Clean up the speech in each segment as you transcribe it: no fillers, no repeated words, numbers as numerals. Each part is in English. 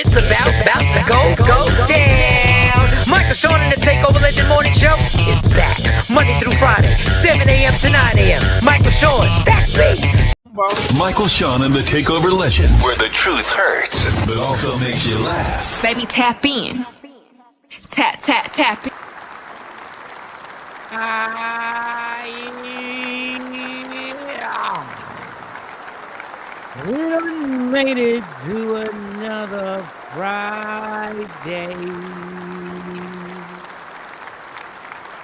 It's about to go down. Michael Sean and the Takeover Legend Morning Show is back. Monday through Friday, 7 a.m. to 9 a.m. Michael Sean, that's me. Michael Sean and the Takeover Legend, where the truth hurts, but also makes you laugh. Baby, tap in. Tap in. We done made it to another Friday.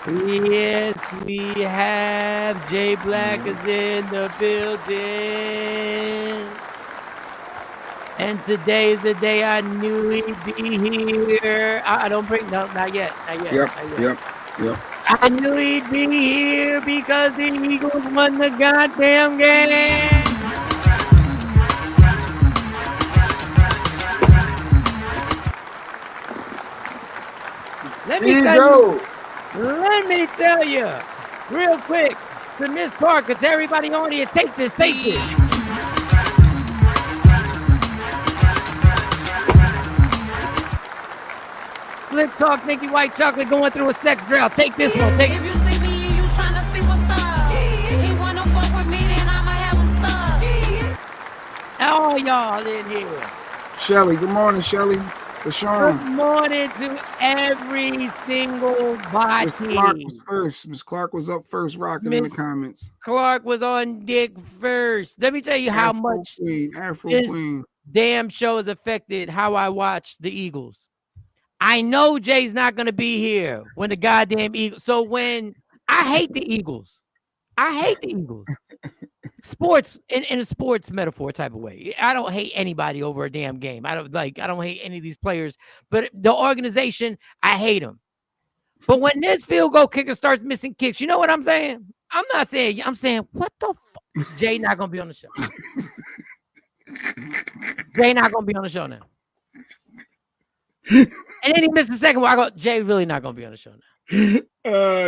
Yes, we have Jay Black is in the building. And today's the day I knew he'd be here. I don't bring, no, not yet. Yep. I knew he'd be here because the Eagles won the goddamn game. Let me tell you, real quick, to Miss Parker, to everybody on here, take this. Flip Talk, Nikki White Chocolate going through a sex drought. Take this one. If you see me and you tryna see what's up, he wanna fuck with me, then I'ma have him stuck. All y'all in here. Shelly, good morning, Shelly. Good morning to every single body. Miss Clark was first. Miss Clark was up first, rocking in the comments. Clark was on dick first. Let me tell you how much this damn show has affected how I watch the Eagles. I know Jay's not going to be here when the goddamn Eagles. So when I hate the Eagles, sports in a sports metaphor type of way. I don't hate anybody over a damn game. I don't hate any of these players, but the organization, I hate them. But when this field goal kicker starts missing kicks, you know what I'm saying? I'm saying, what the fuck? Jay not going to be on the show. Jay not going to be on the show now. And then he missed the second one. I go, Jay really not going to be on the show now.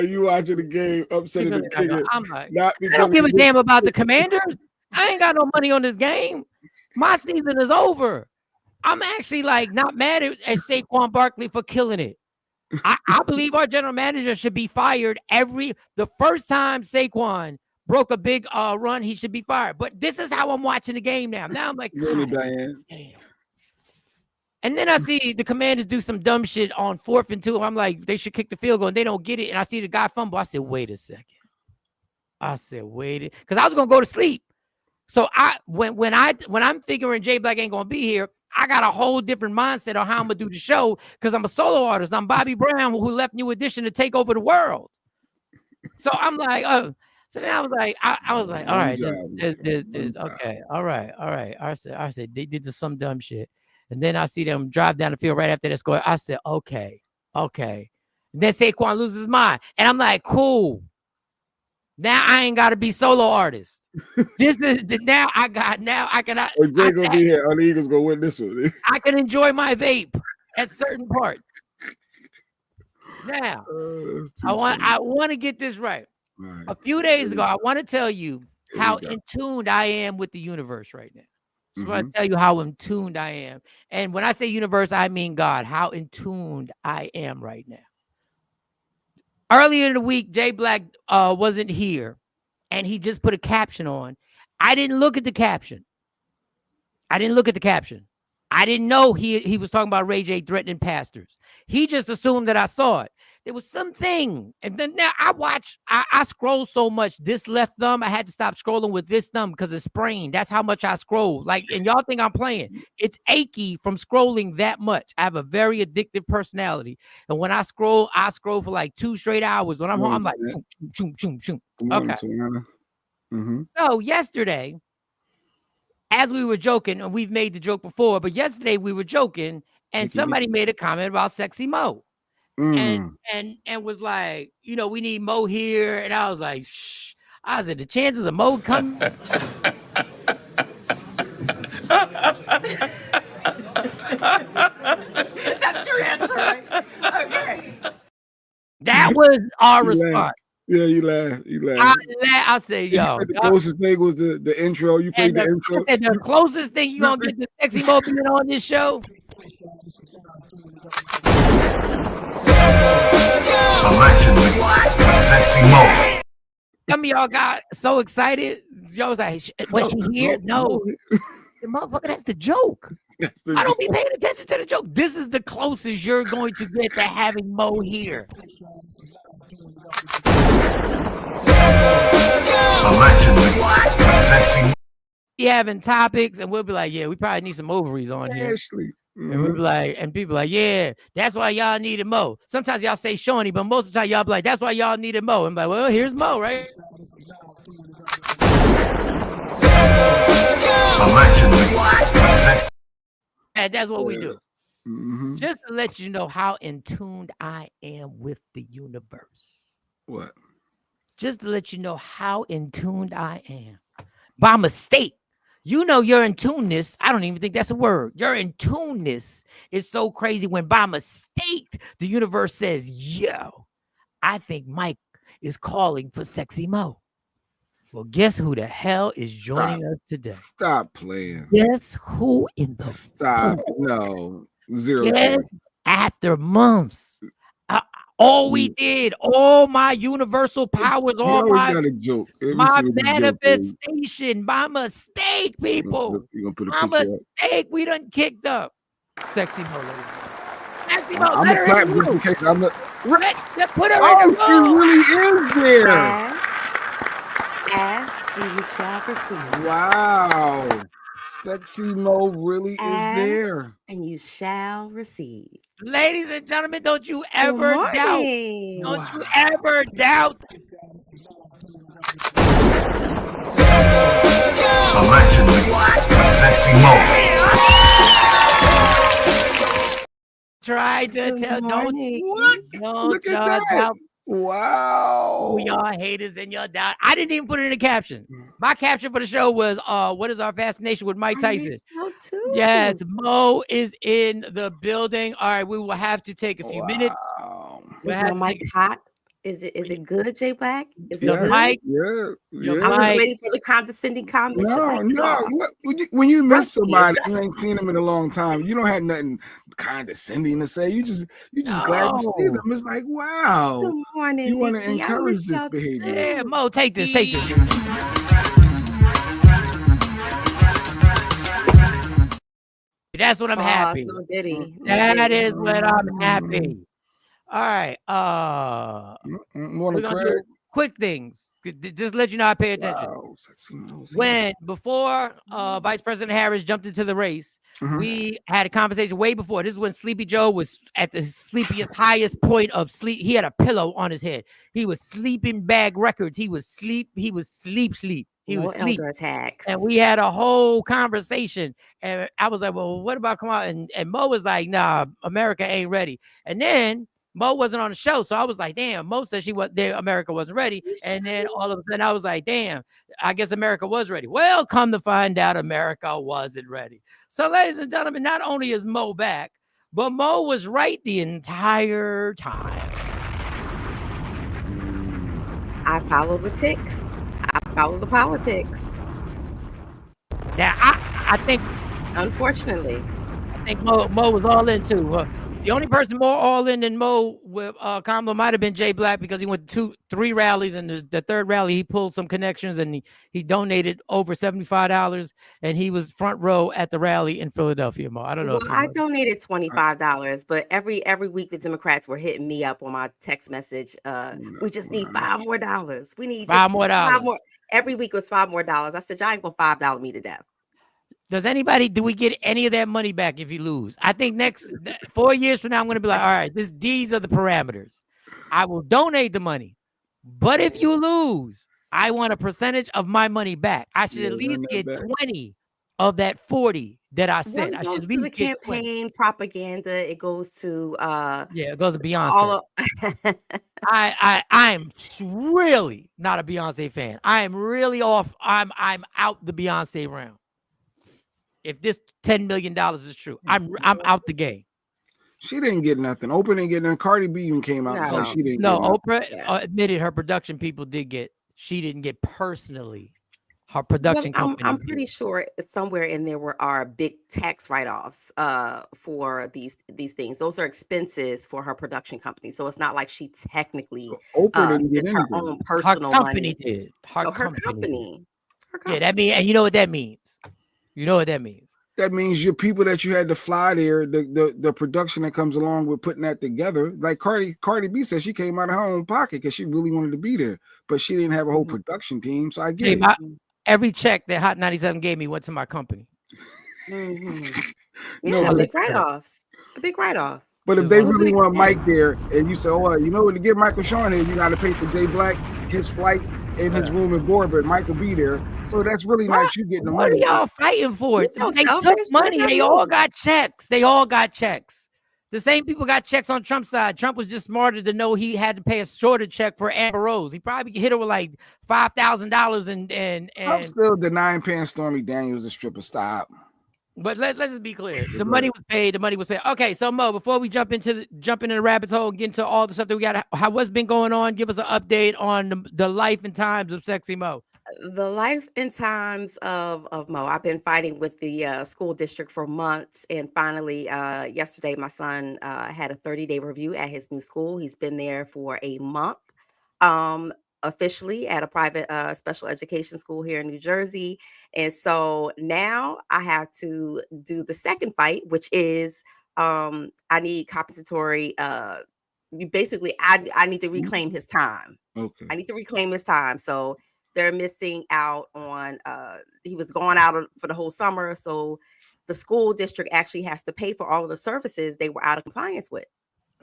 You watching the game, upsetting the kicker. I'm like, I don't give a damn about the Commanders. I ain't got no money on this game. My season is over. I'm actually not mad at Saquon Barkley for killing it. I believe our general manager should be fired the first time Saquon broke a big run, he should be fired. But this is how I'm watching the game now. Now I'm like, damn. And then I see the Commanders do some dumb shit on 4th and 2. I'm like, they should kick the field goal, and they don't get it. And I see the guy fumble. I said, wait a second. Because I was gonna go to sleep. So when I'm figuring Jay Black ain't gonna be here, I got a whole different mindset on how I'm gonna do the show because I'm a solo artist. I'm Bobby Brown, who left New Edition to take over the world. So I'm like, so then I was like, all right, there's okay, all right. I said they did some dumb shit. And then I see them drive down the field right after that score. I said, okay. And then Saquon loses his mind. And I'm like, cool. Now I ain't got to be solo artist. This is now I cannot. Jay gonna be here. The Eagles gonna win this one. I can enjoy my vape at certain parts. Now, I want to get this right. A few days ago, I want to tell you how in tuned I am with the universe right now. I just want to tell you how in tuned I am. And when I say universe, I mean God, how in tuned I am right now. Earlier in the week, Jay Black wasn't here, and he just put a caption on. I didn't look at the caption. I didn't know he was talking about Ray J threatening pastors. He just assumed that I saw it. There was something. And then now I scroll so much. This left thumb, I had to stop scrolling with this thumb because it's sprained. That's how much I scroll. And y'all think I'm playing. It's achy from scrolling that much. I have a very addictive personality. And when I scroll for like 2 straight hours. When I'm home, I'm like, choom. Okay. So yesterday, as we were joking, and we've made the joke before, but yesterday we were joking, and somebody made a comment about Sexy Mo. And was like, we need Mo here. And I was like, shh. I said, the chances of Mo coming. That's your answer, right? Okay. That was our response. Yeah, you laugh. I say, yo. The closest thing was the intro. You played the intro. The closest thing you gonna get to Sexy Mo being on this show Allegedly, Sexy Mo. Some of y'all got so excited. Y'all was like, was she here? No. The motherfucker, that's the joke. I don't be paying attention to the joke. This is the closest you're going to get to having Mo here. Allegedly, Sexy. Be having topics, and we'll be like, yeah, we probably need some ovaries on here. Ashley. And we'll be like, and people like, yeah, that's why y'all needed Mo. Sometimes y'all say Shawnee, but most of the time y'all be like, that's why y'all needed Mo. I'm like, well, here's Mo, right? Allegedly, Sexy. And that's what we do. Mm-hmm. Just to let you know how in tuned I am with the universe. What? Just to let you know how in tuned I am. By mistake. You know your in tuneness. I don't even think that's a word. Your in tuneness is so crazy when by mistake the universe says, yo, I think Mike is calling for Sexy Mo. Well, guess who the hell is joining us today? Stop playing. Guess who in the Stop. No. Zero. Yes, after months. All we did, all my universal powers, all my manifestation, by mistake, people. By mistake, we done kicked up. Sexy Mo, ladies. Sexy Mo, I'm a clap just in case I'm a... Put her in the she really is there. Ask and you shall receive. Wow. Sexy Mo really is there. And you shall receive. Ladies and gentlemen, don't you ever doubt. Don't you ever doubt. Allegedly, Sexy Mo. Try to tell. Look at that. Doubt. Wow. Who y'all haters and y'all doubt. I didn't even put it in the caption. My caption for the show was what is our fascination with Mike Tyson? Yes, Mo is in the building. All right, we will have to take a few minutes. Is your mic hot? Is it good, J Black? Is it good? Mic? Yeah. I was waiting for the condescending comment. No. When you miss somebody, you ain't seen them in a long time. You don't have nothing condescending to say. You just glad to see them. It's like, wow. Good morning. You want to encourage this behavior. Yeah, Mo, take this. That's what I'm happy. So Diddy. That is what I'm happy. All right. We're gonna do quick things. Just let you know I pay attention. Wow. Before Vice President Harris jumped into the race, we had a conversation way before. This is when Sleepy Joe was at the sleepiest, highest point of sleep. He had a pillow on his head. He was sleeping bag records. He was sleep. He was sleep. He was sleep. Attacks. And we had a whole conversation. And I was like, well, what about come out? And Mo was like, nah, America ain't ready. And then Mo wasn't on the show. So I was like, damn, Mo said America wasn't ready. And then all of a sudden I was like, damn, I guess America was ready. Well, come to find out America wasn't ready. So ladies and gentlemen, not only is Mo back, but Mo was right the entire time. I follow the ticks. I follow the politics. Now, I think, unfortunately, I think Mo was all in too. The only person more all in than Mo with Kamala might have been Jay Black because he went to 3 rallies, and the third rally he pulled some connections and he donated over $75, and he was front row at the rally in Philadelphia. Mo, I don't know. Well, I donated $25, but every week the Democrats were hitting me up on my text message. We just need $5 more. We need $5 more. Every week was $5 more. I said, y'all ain't gonna $5 me to death. Do we get any of that money back if you lose? I think next 4 years from now, I'm going to be like, all right, these are the parameters. I will donate the money. But if you lose, I want a percentage of my money back. I should at least get 20 of that 40 that I sent. I should at least get campaign propaganda. It goes to it goes to Beyonce. I'm really not a Beyonce fan. I am really off. I'm out the Beyonce realm. If this $10 million is true, I'm out the game. She didn't get nothing. Oprah didn't get nothing. Cardi B even came out and said she didn't. No, Oprah admitted her production people did get. She didn't get personally. her Well, production company I'm did. pretty sure somewhere in there are big tax write-offs for these things. Those are expenses for her production company. So it's not like she technically Oprah didn't get spent her anything. own Her personal company money. did. Her Oh, her company did. company. Her Yeah, that company. means, and you know what that means. You know what that means. That means your people that you had to fly there, the production that comes along with putting that together. Like Cardi B said, she came out of her own pocket because she really wanted to be there, but she didn't have a whole Mhm. production team. So I get Hey, it. every check that Hot 97 gave me went to my company. Mhm. No, Yeah, I'll but let big you know. write-offs. A big write-off. But if Just they want To really an want extent. Mike there, and you say, "Oh, you know, to get Michael Sean here, you got to pay for Jay Black his flight and his room and board, but Mike will be there." So that's really what? not you getting the What are money. y'all fighting for? You're so They took selfish. What money. about They all me? got checks. They all got checks. The same people got checks on Trump's side. Trump was just smarter to know he had to pay a shorter check for Amber Rose. He probably hit her with like $5,000 I'm still denying paying Stormy Daniels a stripper. Stop. But let's just be clear. The Go money ahead. was paid. The money was paid. Okay, so Mo, before we jump into the rabbit hole and get into all the stuff that we got, what's been going on? Give us an update on the life and times of Sexy Mo. The life and times of Mo. I've been fighting with the school district for months, and finally, yesterday, my son had a 30-day review at his new school. He's been there for a month, um, officially at a private special education school here in New Jersey, and so now I have to do the second fight, which is I need compensatory. Basically, I need to reclaim his time. Okay. I need to reclaim his time. So they're missing out on he was going out for the whole summer. So the school district actually has to pay for all of the services they were out of compliance with.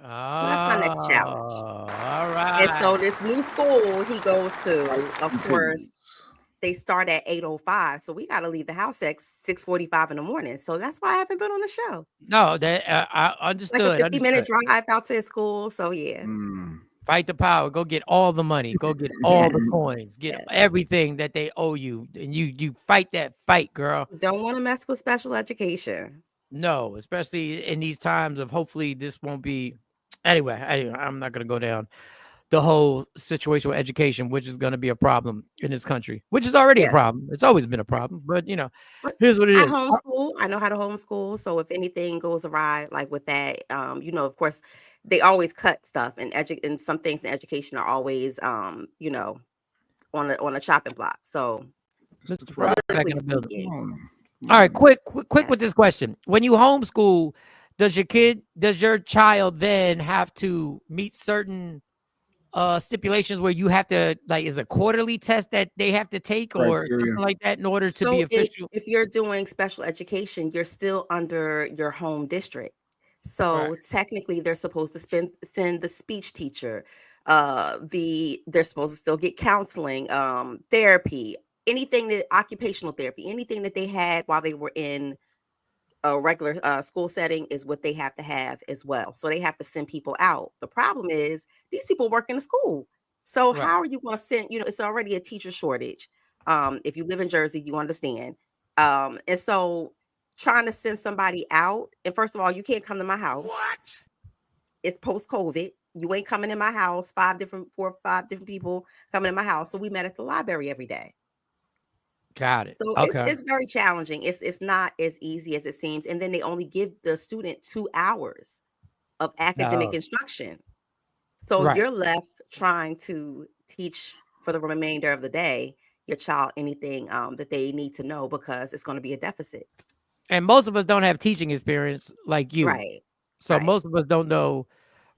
Oh, So that's my next challenge. all And right. so this new school he goes to, of course, Continues. they start at 8:05. So we got to leave the house at 6:45 in the morning. So that's why I haven't been on the show. No, that I Like a understood. 50-minute Understood. drive out to his school. So yeah. Mm. Fight the power. Go get all the money. Go get all the Yes. coins. Get Yes. everything that they owe you, and you fight that fight, girl. Don't want to mess with special education. No, especially in these times of hopefully this won't be. Anyway, I'm not gonna go down the whole situation with education, which is gonna be a problem in this country, which is already a Yes. problem. It's always been a problem, but But here's what it I is. homeschool. I know how to homeschool. So if anything goes awry, like with that, of course, they always cut stuff and some things in education are always on a chopping block. So Mr. Mr. Fry, Fry back politically in the building. come speaking, on. All right, quick with yes. this question. When you homeschool, does your child then have to meet certain stipulations where you have to, like, is a quarterly test that they have to take or Criteria. something like that in order to be So official? if you're doing special education, you're still under your home district. Right. So technically, they're supposed to send the speech teacher. They're supposed to still get counseling, therapy, anything that occupational therapy, anything that they had while they were in a regular school setting is what they have to have as well. So they have to send people out. The problem is these people work in the school. So Right. how are you going to send, it's already a teacher shortage. If you live in Jersey, you understand. And so trying to send somebody out, and first of all, you can't come to my house. What? It's post-COVID. You ain't coming in my house. 4 or 5 different people coming in my house. So we met at the library every day. Got it. So Okay. it's very challenging. It's not as easy as it seems. And then they only give the student 2 hours of academic No. instruction. So Right. you're left trying to teach for the remainder of the day your child anything that they need to know because it's going to be a deficit. And most of us don't have teaching experience like you. Right. So Right. most of us don't know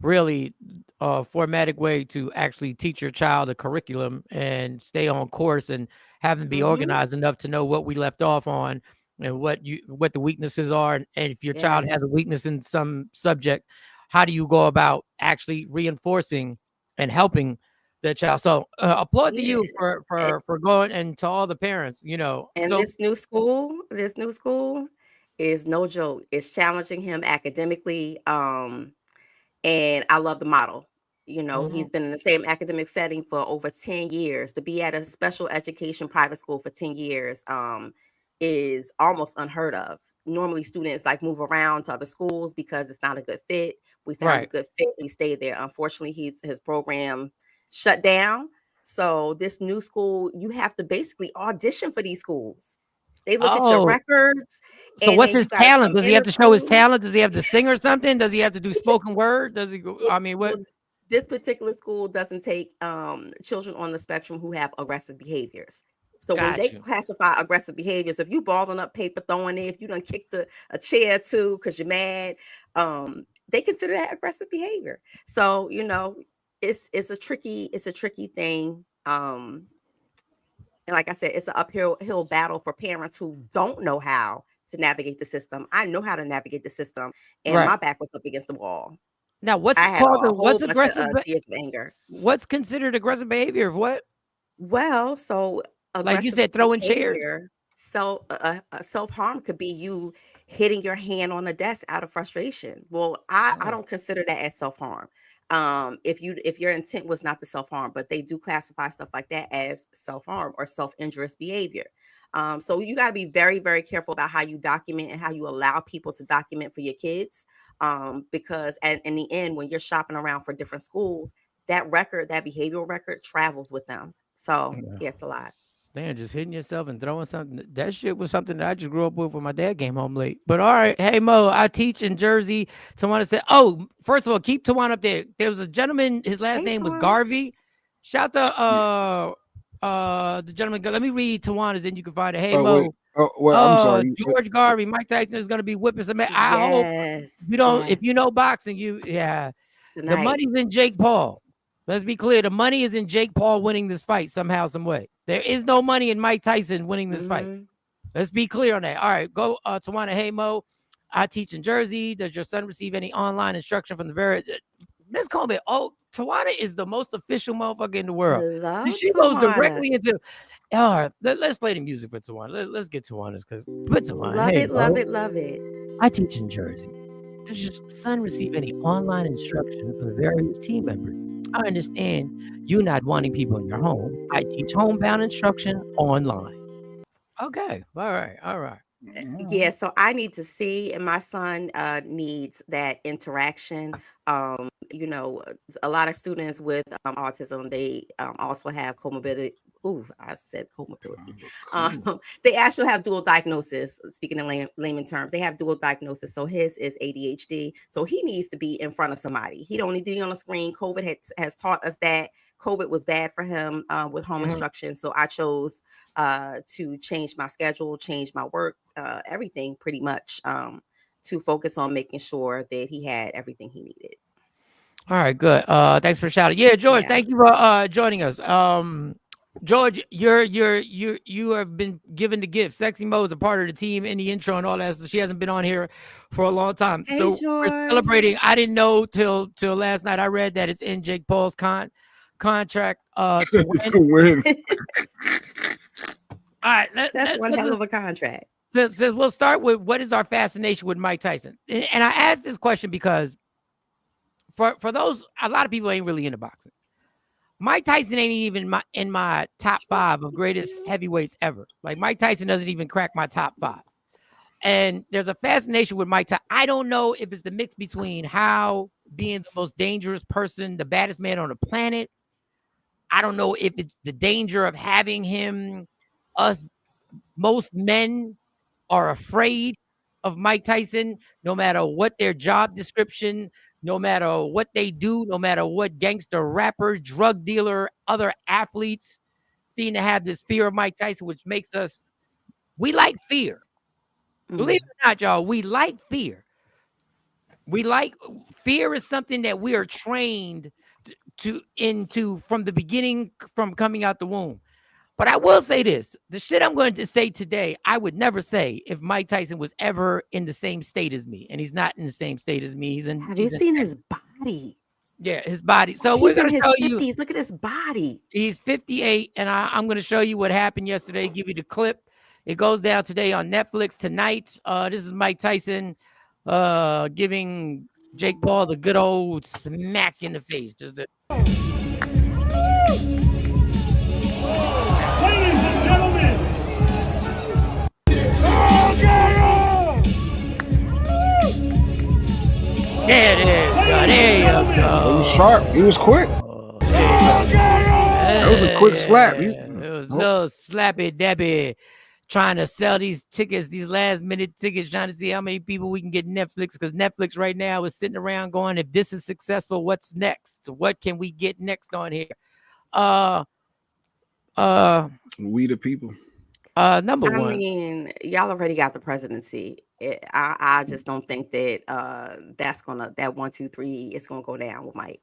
really a formatic way to actually teach your child a curriculum and stay on course and have them be Mm-hmm. organized enough to know what we left off on and what the weaknesses are. And if your child Yes. has a weakness in some subject, how do you go about actually reinforcing and helping the child? So applaud to Yeah. you for going, and to all the parents, And so this new school is no joke. It's challenging him academically. And I love the model. He's mhm, been in the same academic setting for over 10 years. To be at a special education private school for 10 years is almost unheard of. Normally, students like move around to other schools because it's not a good fit. We found a right. good fit. We stayed there. Unfortunately, his program shut down. So this new school, you have to basically audition for these schools. They look at your records. So and what's then his you gotta talent? come Does he have to show his interview. talent? Does he have to sing or something? Does he have to do spoken word? Does he go? I mean, what? Well, this particular school doesn't take children on the spectrum who have aggressive behaviors. So when Got they you. classify aggressive behaviors, if you balling up paper, throwing it, if you done kicked a chair too because you're mad, they consider that aggressive behavior. So it's a tricky thing. And like I said, it's an uphill battle for parents who don't know how to navigate the system. I know how to navigate the system, and my Right. back was up against the wall. Now, what's I had called a whole what's bunch aggressive? of tears of anger. What's considered aggressive behavior? Of what? Well, so Like you aggressive said, throwing chairs. behavior, self-harm could be you hitting your hand on the desk out of frustration. Well, I Oh, don't consider that as self-harm. If your intent was not to self-harm, but they do classify stuff like that as self-harm or self-injurious behavior. So you got to be very, very careful about how you document and how you allow people to document for your kids. Because in the end, when you're shopping around for different schools, that behavioral record travels with them. So yeah, it's a lot. man, just hitting yourself and throwing something. That shit was something that I just grew up with when my dad came home late. But all right, hey Mo, I teach in Jersey. Tawana said, "Oh, first of all, keep Tawana up there." There was a gentleman. His last Hey, name was Tawana. Garvey. Shout to the gentleman. Let me read Tawana's, and you can find it. Hey Mo. Wait. Well, I'm sorry. George Garvey, Mike Tyson is going to be whipping some. I hope you don't. If you know boxing, the money's in Jake Paul. Let's be clear. The money is in Jake Paul winning this fight somehow, some way. There is no money in Mike Tyson winning this fight. Let's be clear on that. All right, go Tawana. Hey Mo, I teach in Jersey. Does your son receive any online instruction from the very? Miss Coleman. Oh, Tawana is the most official motherfucker in the world. She goes directly into. All right, let's play the music for Tawana. Let's get Tawana's because put Tawana. Love it. I teach in Jersey. Does your son receive any online instruction from the various team members? I understand you not wanting people in your home. I teach homebound instruction online. Okay. All right. Yeah, so I need to see, and my son needs that interaction. A lot of students with autism, they also have comorbidity. I said comorbidity. They actually have dual diagnosis. Speaking in layman terms, they have dual diagnosis. So his is ADHD. So he needs to be in front of somebody. He don't need to be on the screen. COVID has taught us that COVID was bad for him with home instruction. So I chose to change my schedule, change my work, everything pretty much to focus on making sure that he had everything he needed. All right, good. Thanks for shouting. Yeah, George, thank you for joining us. George, you have been given the gift. Sexy Mo is a part of the team in the intro and all that. So she hasn't been on here for a long time. Hey, so George. We're celebrating. I didn't know till last night. I read that it's in Jake Paul's contract to win. All right, that's one hell of a contract. So we'll start with what is our fascination with Mike Tyson, and I asked this question because for those, a lot of people ain't really into boxing. Mike Tyson ain't even in my top 5 of greatest heavyweights ever. Like Mike Tyson doesn't even crack my top 5. And there's a fascination with Mike Tyson. I don't know if it's the mix between how being the most dangerous person, the baddest man on the planet. I don't know if it's the danger of having him. Most men are afraid of Mike Tyson, no matter what their job description, no matter what they do, no matter what gangster, rapper, drug dealer, other athletes seem to have this fear of Mike Tyson, which makes we like fear. Believe it or not, y'all, we like fear. Fear is something that we are trained into from the beginning, from coming out the womb. But I will say this, the shit I'm going to say today, I would never say if Mike Tyson was ever in the same state as me. And he's not in the same state as me. Have you seen his body? Yeah, his body. So we're going to show 50s. you. Look at his body. He's 58. And I'm going to show you what happened yesterday. Give you the clip. It goes down today on Netflix tonight. This is Mike Tyson giving Jake Paul the good old smack in the face. Just a... Ladies and gentlemen, there it is. There you go. He was sharp. He was quick. That was a quick slap. It was little slappy dabby trying to sell these tickets, these last minute tickets, trying to see how many people we can get Netflix, because Netflix right now is sitting around going, if this is successful, what's next? What can we get next on here? We the people. Number one. I mean, y'all already got the presidency. I just don't think that that 1, 2, 3 is gonna go down with Mike.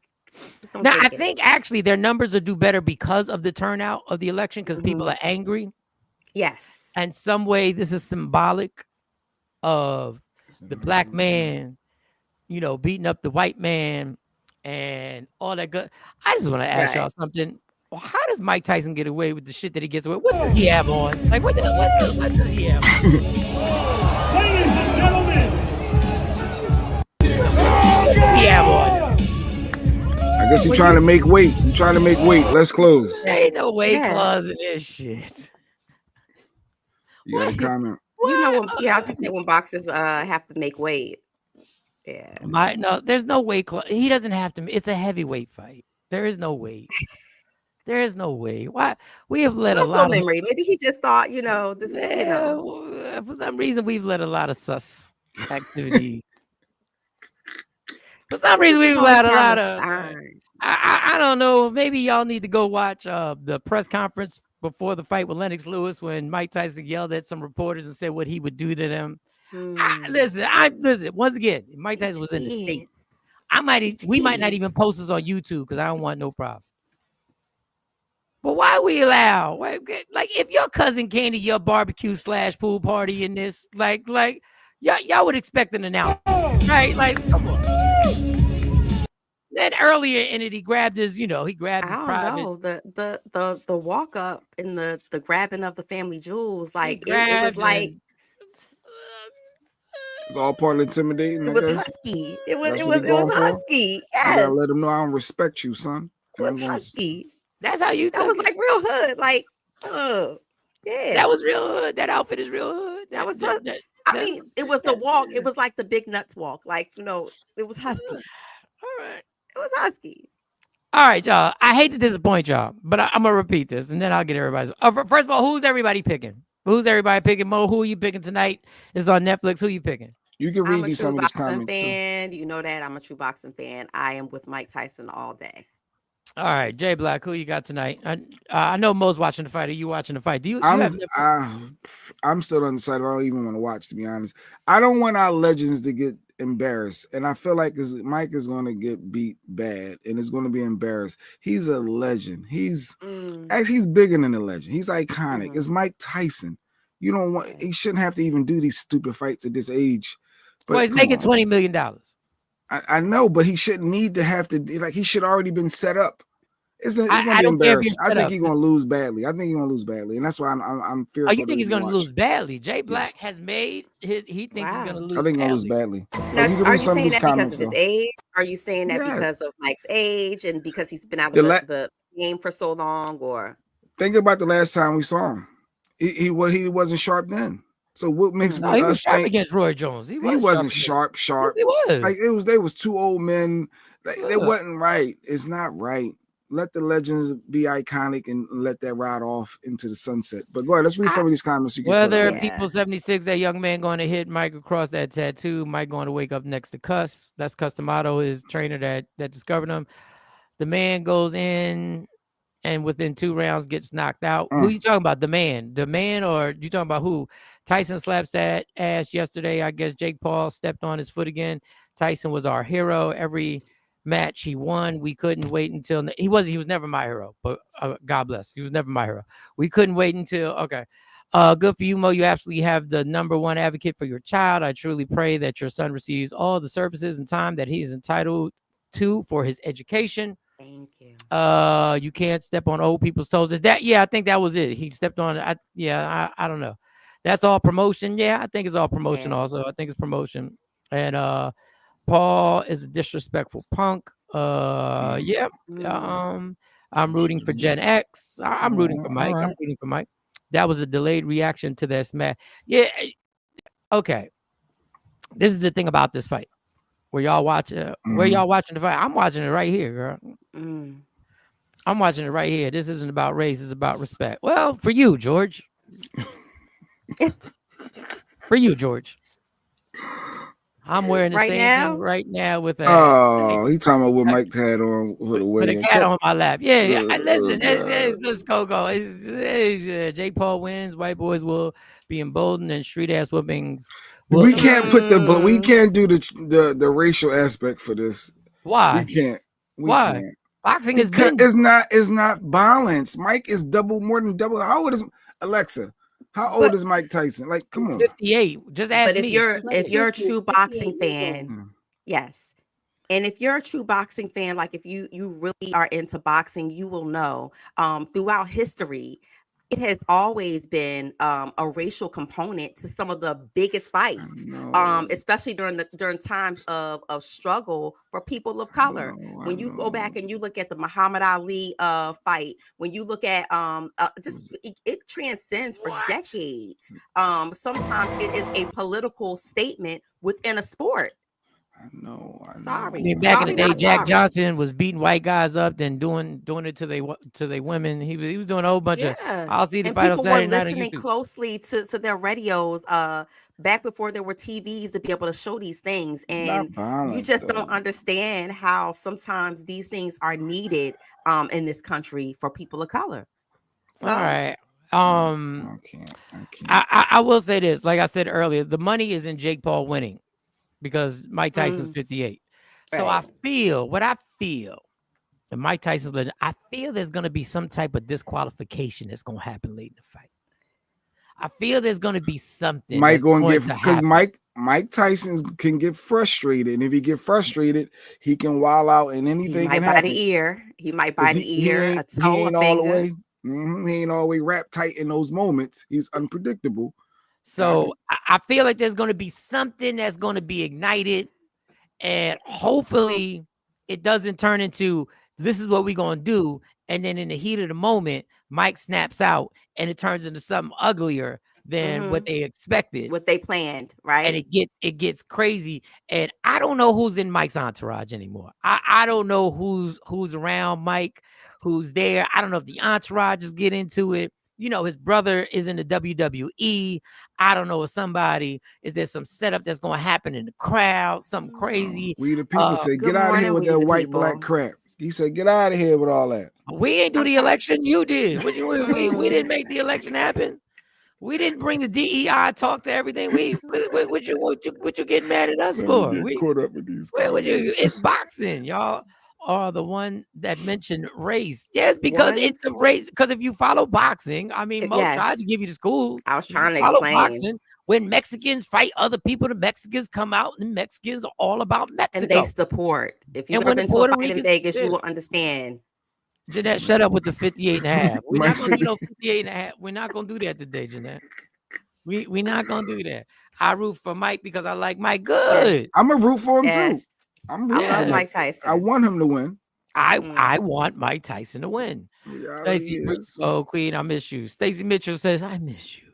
Now, I think actually their numbers will do better because of the turnout of the election, because people are angry. Yes. And some way this is symbolic of the black man, beating up the white man and all that good. I just want to ask y'all something. Well, how does Mike Tyson get away with the shit that he gets away? What does he have on? Like, what does he have on? Ladies and gentlemen, what does he have on? I guess you're trying to make weight. You're trying to make weight. Let's close. There ain't no weight clause in this shit. You got a comment? I was just saying when boxers have to make weight. Yeah. No, there's no weight clause. He doesn't have to. It's a heavyweight fight. There is no weight. There is no way. Why we have let a lot of memory. Maybe he just thought, this. For some reason, we've let a lot of sus activity. For some reason, we've let a lot of. I don't know. Maybe y'all need to go watch the press conference before the fight with Lennox Lewis when Mike Tyson yelled at some reporters and said what he would do to them. Listen. Once again, Mike Tyson was in the state. We might not even post this on YouTube because I don't want no problem. But why we allow? Like, if your cousin came to your barbecue / pool party in this, like y'all would expect an announcement, right? Like, come on. Then earlier in it, he grabbed his, he grabbed his private. The walk up and the grabbing of the family jewels, like it was like. It's all part of intimidating. It was husky. It was husky. Yes. You gotta let them know I don't respect you, son. It was husky. That's how you took it. Like real hood. Like, yeah. That was real hood. That outfit is real hood. That was I mean, it was the walk. It was like the big nuts walk. Like, it was husky. All right. It was husky. All right, y'all. I hate to disappoint y'all, but I'm gonna repeat this and then I'll get everybody's. First of all, who's everybody picking? Who's everybody picking? Mo, who are you picking tonight? It's on Netflix. Who are you picking? You can read me some of these comments. Fan. You know that I'm a true boxing fan. I am with Mike Tyson all day. All right, Jay Black, who you got tonight? I know Mo's watching the fight. Are you watching the fight? I'm still undecided. I don't even want to watch, to be honest. I don't want our legends to get embarrassed, and I feel like Mike is going to get beat bad, and is going to be embarrassed. He's a legend. He's bigger than a legend. He's iconic. It's Mike Tyson. He shouldn't have to even do these stupid fights at this age. But he's making $20 million. I know, but he shouldn't need to have to. Like, he should already been set up. It's going to be embarrassing. I think he's going to lose badly. And that's why I'm fearful. Oh, you think he's going to lose badly? Jay Black has made his. He thinks he's going to lose. I think he's going to lose badly. Now, you can read some of his comments. Because of his age? Are you saying that because of Mike's age and because he's been out of the game for so long? Or think about the last time we saw him. He wasn't sharp then. So what makes he was sharp against Roy Jones? He wasn't sharp. Yes, he was. Like they was two old men. They wasn't right. It's not right. Let the legends be iconic and let that ride off into the sunset. But go ahead, let's read some of these comments. There are people 76. That young man going to hit Mike across that tattoo. Mike going to wake up next to Cuss. That's Cuss D'Amato, his trainer that discovered him. The man goes in and within 2 rounds gets knocked out. Who you talking about? The man, or you talking about who? Tyson slaps that ass yesterday. I guess Jake Paul stepped on his foot again. Tyson was our hero. Every match he won, we couldn't wait until he was never my hero, but God bless. He was never my hero. We couldn't wait until good for you, Mo. You absolutely have the #1 advocate for your child. I truly pray that your son receives all the services and time that he is entitled to for his education. Thank you. You can't step on old people's toes. Is that? Yeah, I think that was it. He stepped on it. I don't know. That's all promotion. Yeah, I think it's all promotion. Yeah. Also, I think it's promotion. And Paul is a disrespectful punk. I'm rooting for Gen X. I'm rooting for Mike. Right. I'm rooting for Mike. That was a delayed reaction to this match. Yeah. Okay. This is the thing about this fight. Where y'all watching the fight? I'm watching it right here, girl. I'm watching it right here. This isn't about race, it's about respect. Well, for you, George. For you, George. I'm wearing the Right same now? thing right now with a Oh, he talking about what Mike had on for the with way. a cat on my lap. Yeah. Oh, Listen, God. let's go. Jake Paul wins. White boys will be emboldened, and street ass whoopings will We can't increase. put we can't do the racial aspect for this. We Why? can't. We Why? can't. Boxing has Because been it's not balanced. Mike is more than double. How old is Alexa? How old But is Mike Tyson? Like, come on. 58. Just ask but if me. you're a true boxing fan, Mm. yes. And if you're a true boxing fan, like if you really are into boxing, you will know throughout history, it has always been a racial component to some of the biggest I fights, know. especially during times of struggle for people of I color. know. I When you go know. back and you look at the Muhammad Ali fight, when you look at it transcends for decades. Sometimes it is a political statement within a sport. I know. I mean, back in the day, Jack Johnson was beating white guys up, then doing it to they women. He was doing a whole bunch of. I'll see the And fight on people were Saturday night on listening YouTube. closely to their radios back before there were TVs to be able to show these things. And you just don't understand how sometimes these things are needed in this country for people of color. So, all right. I can't. I will say this. Like I said earlier, the money is in Jake Paul winning because Mike Tyson's 58. So right. I feel, and Mike Tyson's legend, I feel there's going to be some type of disqualification that's going to happen late in the fight. I feel there's going to be something. Mike going to get because Mike Tyson can get frustrated, and if he get frustrated, he can wild out, and anything He might can bite happen. the ear. He might bite the ear. He A toe, ain't a all the finger. way. He ain't all the way wrapped tight in those moments. He's unpredictable. So I feel like there's going to be something that's going to be ignited, and hopefully it doesn't turn into this is what we're going to do. And then in the heat of the moment, Mike snaps out and it turns into something uglier than what they expected, what they planned, right? And it gets crazy. And I don't know who's in Mike's entourage anymore. I don't know who's around Mike, who's there. I don't know if the entourages get into it. You know, his brother is in the WWE. I don't know if is there some setup that's going to happen in the crowd, something crazy. We the people say, get out of here with that white black crap. He said, get out of here with all that. We ain't do the election. You did. We didn't make the election happen. We didn't bring the DEI talk to everything. What you getting mad at us for? We caught up with these. It's boxing. Y'all are the one that mentioned race. Yes, because it's a race. Because if you follow boxing, I mean, Mo tried to give you the school. I was trying to follow explain. Boxing. When Mexicans fight other people, the Mexicans come out, and Mexicans are all about Mexico. And they support. If you've ever been to a fight in Vegas, you will understand. Jeanette, shut up with the 58 and a half. We're not going to do no 58 and a half. We're not going to do that today, Jeanette. We're not going to do that. I root for Mike because I like Mike good. Yes. I'm a root for him too. I love Mike Tyson. I want him to win. I want Mike Tyson to win. Stacey, Queen, I miss you. Stacey Mitchell says, I miss you.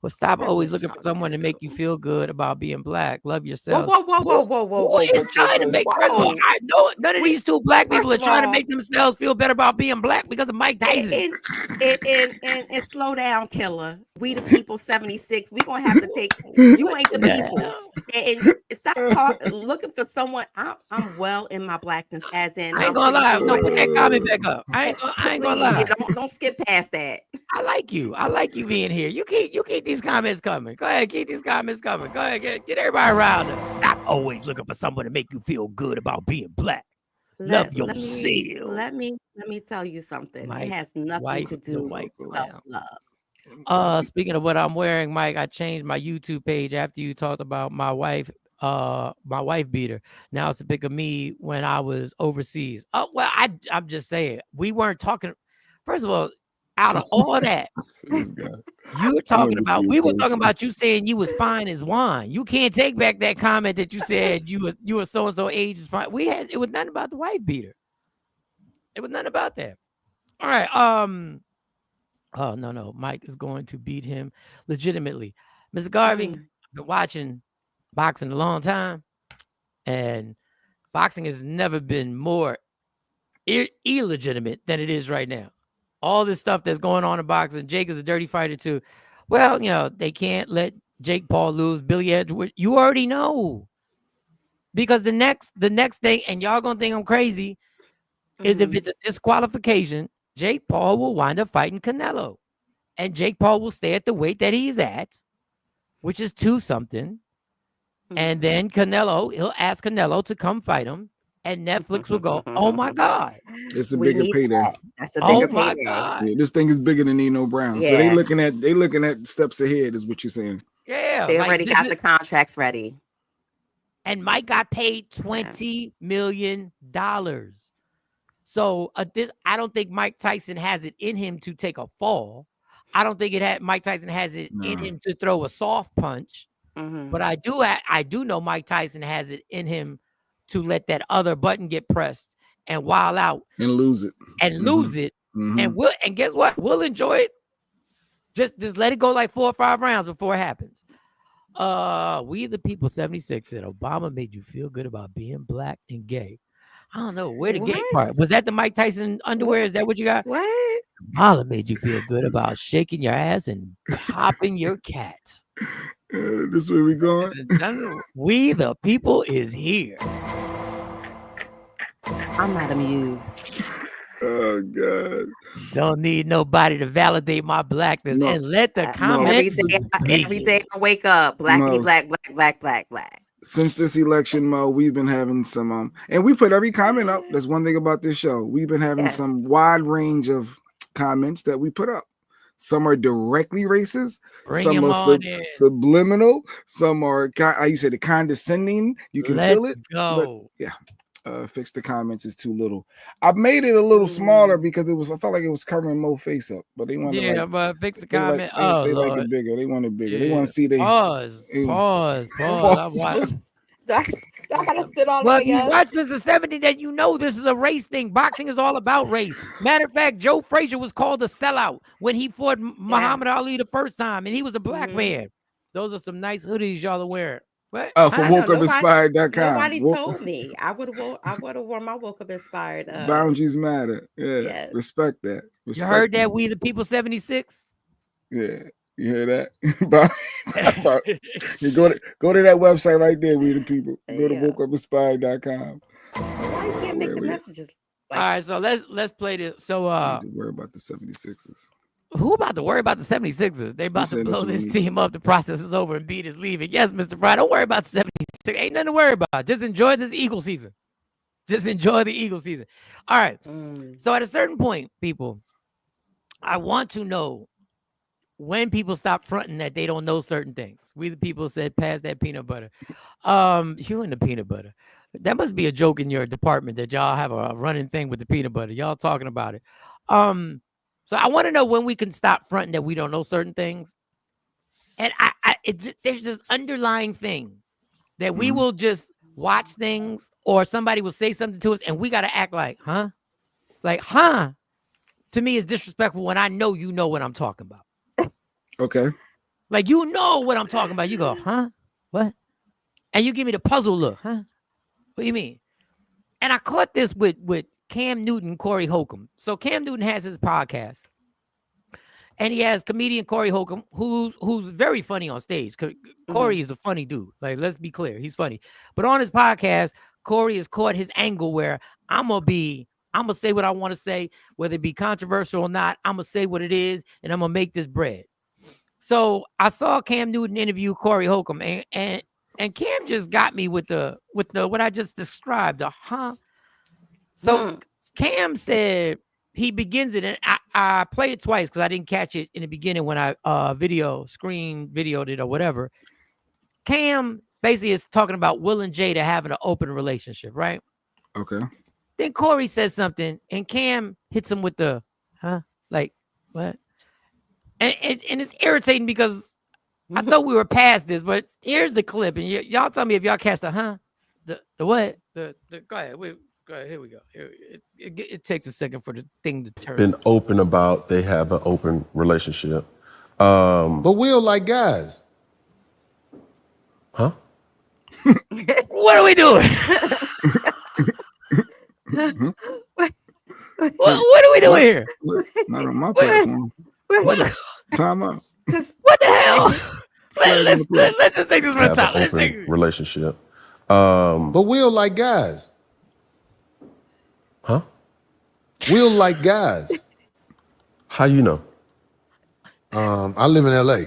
Well, stop always looking for someone to make you feel good about being black. Love yourself. Whoa. It's trying to make I know none of these two black people are trying to make themselves feel better about being black because of Mike Tyson. And slow down, killer. We the people 76. We gonna have to take you ain't the people. And stop looking for someone. I'm well in my blackness, as in I ain't gonna lie. No, put that comment back up. I ain't gonna lie. Don't skip past that. I like you. I like you being here. You keep these comments coming. Go ahead, keep these comments coming. Go ahead, get everybody around them. Stop always looking for someone to make you feel good about being black. Love yourself. Let me tell you something. It has nothing to do with self-love. Speaking of what I'm wearing, Mike, I changed my YouTube page after you talked about my wife beater. Now it's a pic of me when I was overseas. Oh, well, I'm just saying we weren't talking. First of all, out of all that, you were talking about. We were talking about you saying you was fine as wine. You can't take back that comment that you said you were so and so age is fine. It was nothing about the wife beater. It was nothing about that. All right. Oh no, Mike is going to beat him legitimately. Mr. Garvey, I've been watching boxing a long time, and boxing has never been more illegitimate than it is right now. All this stuff that's going on in boxing. Jake is a dirty fighter too. Well, they can't let Jake Paul lose. Billy Edwards, you already know. Because the next thing, and y'all gonna think I'm crazy, is if it's a disqualification, Jake Paul will wind up fighting Canelo. And Jake Paul will stay at the weight that he's at, which is 2-something. And then he'll ask Canelo to come fight him. And Netflix will go, oh my God. It's a bigger payday. That's a bigger Oh my payday. God. Yeah, this thing is bigger than Nino Brown. Yeah. So they looking at steps ahead, is what you're saying. Yeah. They already got the contracts ready. And Mike got paid $20 million. So I don't think Mike Tyson has it in him to take a fall. I don't think Mike Tyson has it in him to throw a soft punch. But I do know Mike Tyson has it in him to let that other button get pressed and wild out and lose it and guess what? We'll enjoy it. Just let it go like 4 or 5 rounds before it happens. We the People 76 said Obama made you feel good about being black and gay. I don't know where the gay part was. That the Mike Tyson underwear? Is that what you got? What? Obama made you feel good about shaking your ass and popping your cat. This where we going? We the People is here. I'm not amused. Oh God! Don't need nobody to validate my blackness and let the comments. Every day I wake up, black. Since this election, Mo, we've been having some and we put every comment up. That's one thing about this show. We've been having some wide range of comments that we put up. Some are directly racist, some are subliminal, some are, like you said, the condescending. You can feel it. Go. Fix the comments is too little. I've made it a little smaller because I felt like it was covering Mo's face up, but they want to but fix the comment. They like it bigger. They want it bigger. They want to see pause. Well, if you watch this in 70, then you know this is a race thing. Boxing is all about race. Matter of fact, Joe Frazier was called a sellout when he fought Muhammad Ali the first time, and he was a black man. Those are some nice hoodies y'all are wearing. What? For WokeUpInspired.com. Nobody told me. I would have worn my Woke Up Inspired. Boundaries matter. Yeah. Yes. Respect that. You heard that? We the People 76. Yeah. You hear that? You go to that website right there, We the People. Go to WokeUpInspired.com. Why you can't make the messages? All right, so let's play this. So worry about the 76ers. Who about to worry about the 76ers? They about to blow this team up. The process is over and Beat is leaving. Yes, Mr. Fry, don't worry about the 76. Ain't nothing to worry about. Just enjoy this Eagle season. Just enjoy the Eagle season. All right. So at a certain point, people, I want to know when people stop fronting that they don't know certain things. We the People said, pass that peanut butter. You and the peanut butter. That must be a joke in your department that y'all have a running thing with the peanut butter. Y'all talking about it. So I want to know when we can stop fronting that we don't know certain things. And there's this underlying thing that we will just watch things or somebody will say something to us and we got to act like, huh? Like, huh? To me is disrespectful when I know you know what I'm talking about. Okay. Like, you know what I'm talking about. You go, huh? What? And you give me the puzzle look, huh? What do you mean? And I caught this with Cam Newton, Corey Holcomb. So Cam Newton has his podcast. And he has comedian Corey Holcomb, who's very funny on stage. Corey is a funny dude. Like, let's be clear. He's funny. But on his podcast, Corey has caught his angle where I'm going to say what I want to say, whether it be controversial or not. I'm going to say what it is, and I'm going to make this bread. So I saw Cam Newton interview Corey Holcomb, and Cam just got me with the what I just described, the huh. So Cam said he begins it, and I played it twice because I didn't catch it in the beginning when I videoed it or whatever. Cam basically is talking about Will and Jada having an open relationship, right? Okay. Then Corey says something, and Cam hits him with the huh, like what? And it's irritating because I thought we were past this, but here's the clip, and y'all tell me if y'all catch the huh, the what, the go ahead. Go ahead, here we go. It takes a second for the thing to turn. Been open about they have an open relationship. But Will like guys. Huh? What are we doing? doing here? Not on my platform. What? Time out. What the hell? Let's just take this from the Have top. an Let's take open it. relationship. But Will like guys. Huh? Will like guys. How you know? I live in LA.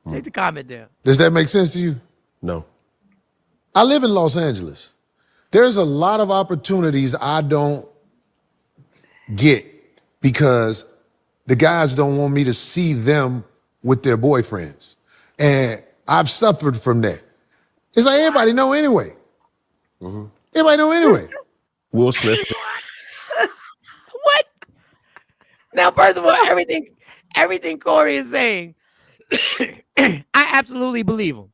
Take the comment down. Does that make sense to you? No. I live in Los Angeles. There's a lot of opportunities I don't get because the guys don't want me to see them with their boyfriends. And I've suffered from that. It's like everybody know anyway. Everybody know anyway. Will Smith. What? Now, first of all, everything Corey is saying, I absolutely believe him.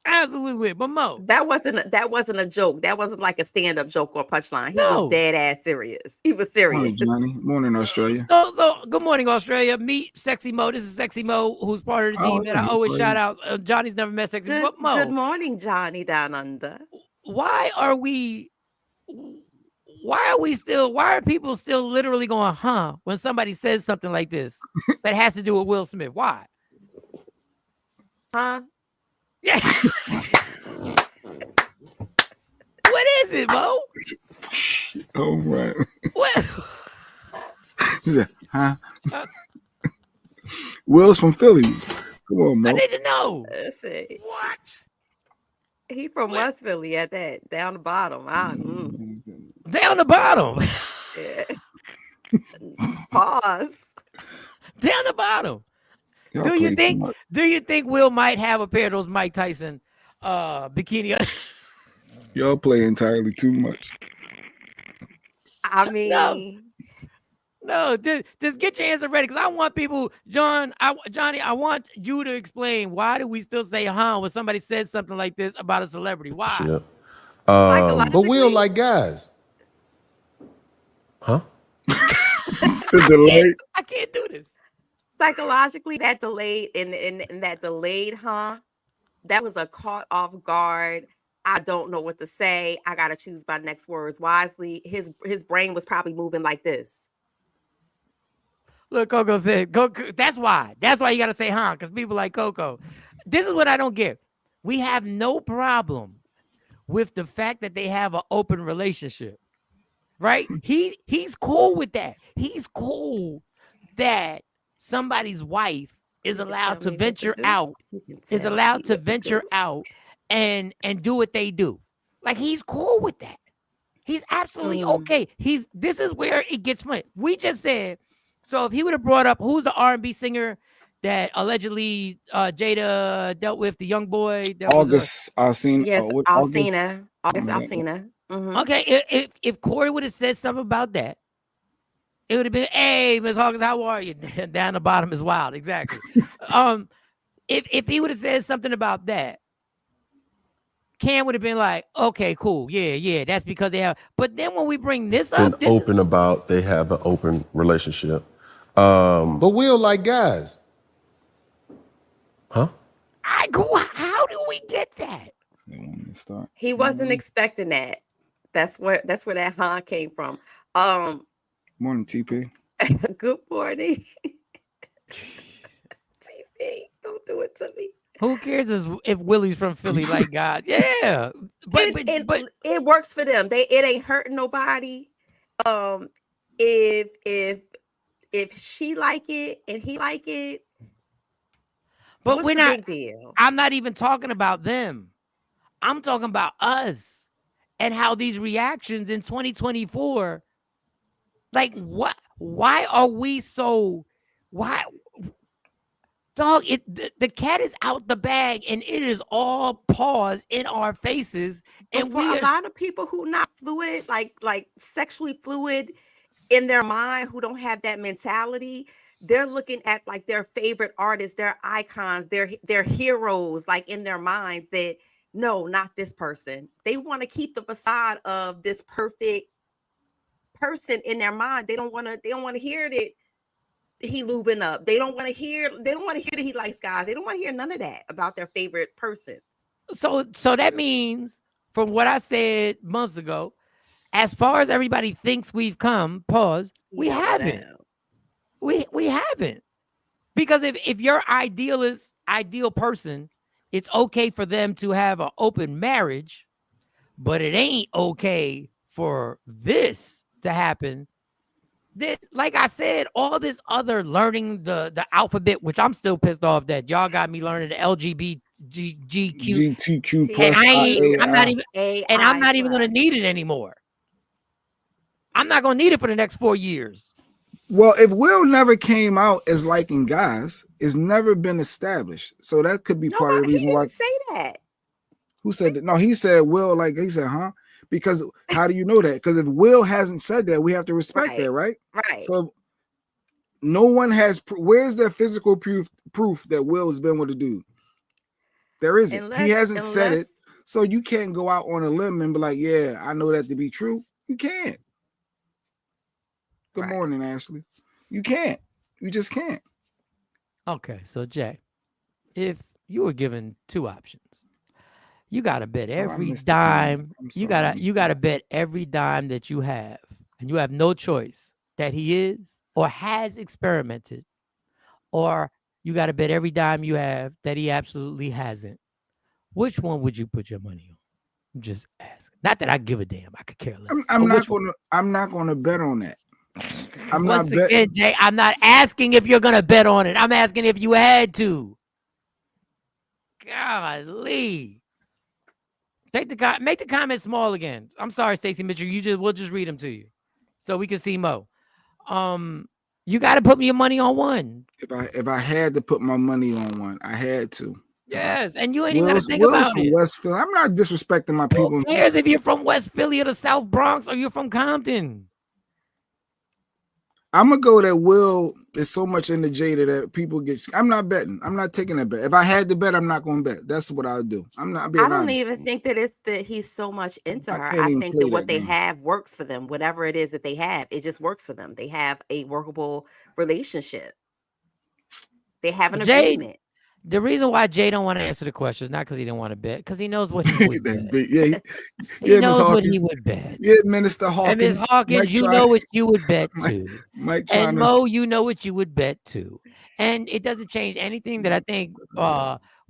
Absolutely. But Mo, that wasn't a joke. That wasn't like a stand-up joke or punchline. He No. was dead ass serious. He was serious. Morning, Johnny. Morning, Australia. So good morning, Australia. Meet Sexy Mo. This is Sexy Mo, who's part of the team. And I always shout out. Johnny's never met Sexy Mo. But Mo, Good morning, Johnny down under. why are people still literally going, huh, when somebody says something like this that has to do with Will Smith? Why? Huh? Yeah. What is it, Mo? Oh, right. What? She said, huh? Will's from Philly. Come on, Mo. I need to know. Let's see. What? He from West Philly at that, down the bottom. Down the bottom. Yeah. Pause. Down the bottom. Y'all Do you play too much. think Will might have a pair of those Mike Tyson bikini? Y'all play entirely too much. I mean, No, just get your answer ready because I want people, Johnny, I want you to explain why do we still say huh when somebody says something like this about a celebrity? Why? Shit. But Will like guys. Huh? The delay. I can't do this. psychologically, that delayed and that delayed, huh? That was a caught off guard. I don't know what to say. I gotta choose my next words wisely. His brain was probably moving like this. Look, Coco said, that's why you got to say, huh? Because people like Coco. This is what I don't get. We have no problem with the fact that they have an open relationship, right? He's cool with that. He's cool that somebody's wife is allowed to venture out, and do what they do. Like, he's cool with that. He's absolutely okay. This is where it gets funny. We just said, so if he would have brought up who's the R&B singer that allegedly Jada dealt with, the young boy, August Alsina. Yes, Alsina. August Alsina. Okay, if Corey would have said something about that, it would have been, hey, Miss Hawkins, how are you? Down the bottom is wild. Exactly. If he would have said something about that, Cam would have been like, okay, cool. Yeah, that's because they have. But then when we bring this up, Open about they have an open relationship. But Will like guys. Huh? How do we get that? He wasn't expecting that. That's where that huh came from. Morning, TP. Good morning. TP, don't do it to me. Who cares if Willie's from Philly like God? Yeah. But it works for them. It ain't hurting nobody. If she like it and he like it, but what's we're the not big deal? I'm not even talking about them. I'm talking about us and how these reactions in 2024, like what? Why are we so dog, the cat is out the bag and it is all paws in our faces. And for a lot of people who not fluid, like sexually fluid in their mind, who don't have that mentality, they're looking at like their favorite artists, their icons, their heroes, like in their minds that no, not this person. They want to keep the facade of this perfect person in their mind. They don't want to hear that he lubing up. They don't want to hear that he likes guys. They don't want to hear none of that about their favorite person. So that means, from what I said months ago, as far as everybody thinks we've come, pause, we haven't. We haven't. Because if your ideal person, it's okay for them to have an open marriage, but it ain't okay for this to happen. Then, like I said, all this other learning the alphabet, which I'm still pissed off that y'all got me learning the LGBTQ, GTQ and plus I'm not even gonna need it anymore. I'm not gonna need it for the next 4 years. Well, if Will never came out as liking guys, it's never been established. So that could be part of the reason why. He didn't say that. Who said that? No, he said Will, like he said, huh? Because how do you know that? Because if Will hasn't said that, we have to respect that, right? Right. So no one has. Where's the physical proof that Will has been with a dude? There isn't. He hasn't said it. So you can't go out on a limb and be like, yeah, I know that to be true. You can't. Good morning, Ashley. You can't. You just can't. Okay, so Jay, if you were given two options, you gotta bet every dime. You gotta bet every dime that you have, and you have no choice that he is or has experimented, or you gotta bet every dime you have that he absolutely hasn't. Which one would you put your money on? I'm just asking. Not that I give a damn. I could care less. I'm not gonna bet on that. Once again, Jay, I'm not asking if you're gonna bet on it. I'm asking if you had to. Golly. Make the comment small again. I'm sorry, Stacey Mitchell. We'll just read them to you, so we can see Mo. You got to put me your money on one. If I had to put my money on one, I had to. Yes, and you ain't even got to think about it. West Philly. I'm not disrespecting my people. Who cares if you're from West Philly or the South Bronx or you're from Compton? I'm gonna go that Will is so much into Jada that people get. I'm not betting. I'm not taking that bet. If I had to bet, I'm not going to bet. That's what I'll do. I'm not. I don't even think that it's that he's so much into her. I think that what they have works for them. Whatever it is that they have, it just works for them. They have a workable relationship. They have an agreement. The reason why Jay don't want to answer the question is not because he didn't want to bet, because he knows what he would bet. He knows what he would bet. Yeah, Minister Hawkins. And Ms. Hawkins, you know what you would bet too. And Mo, you know what you would bet too. And it doesn't change anything that I think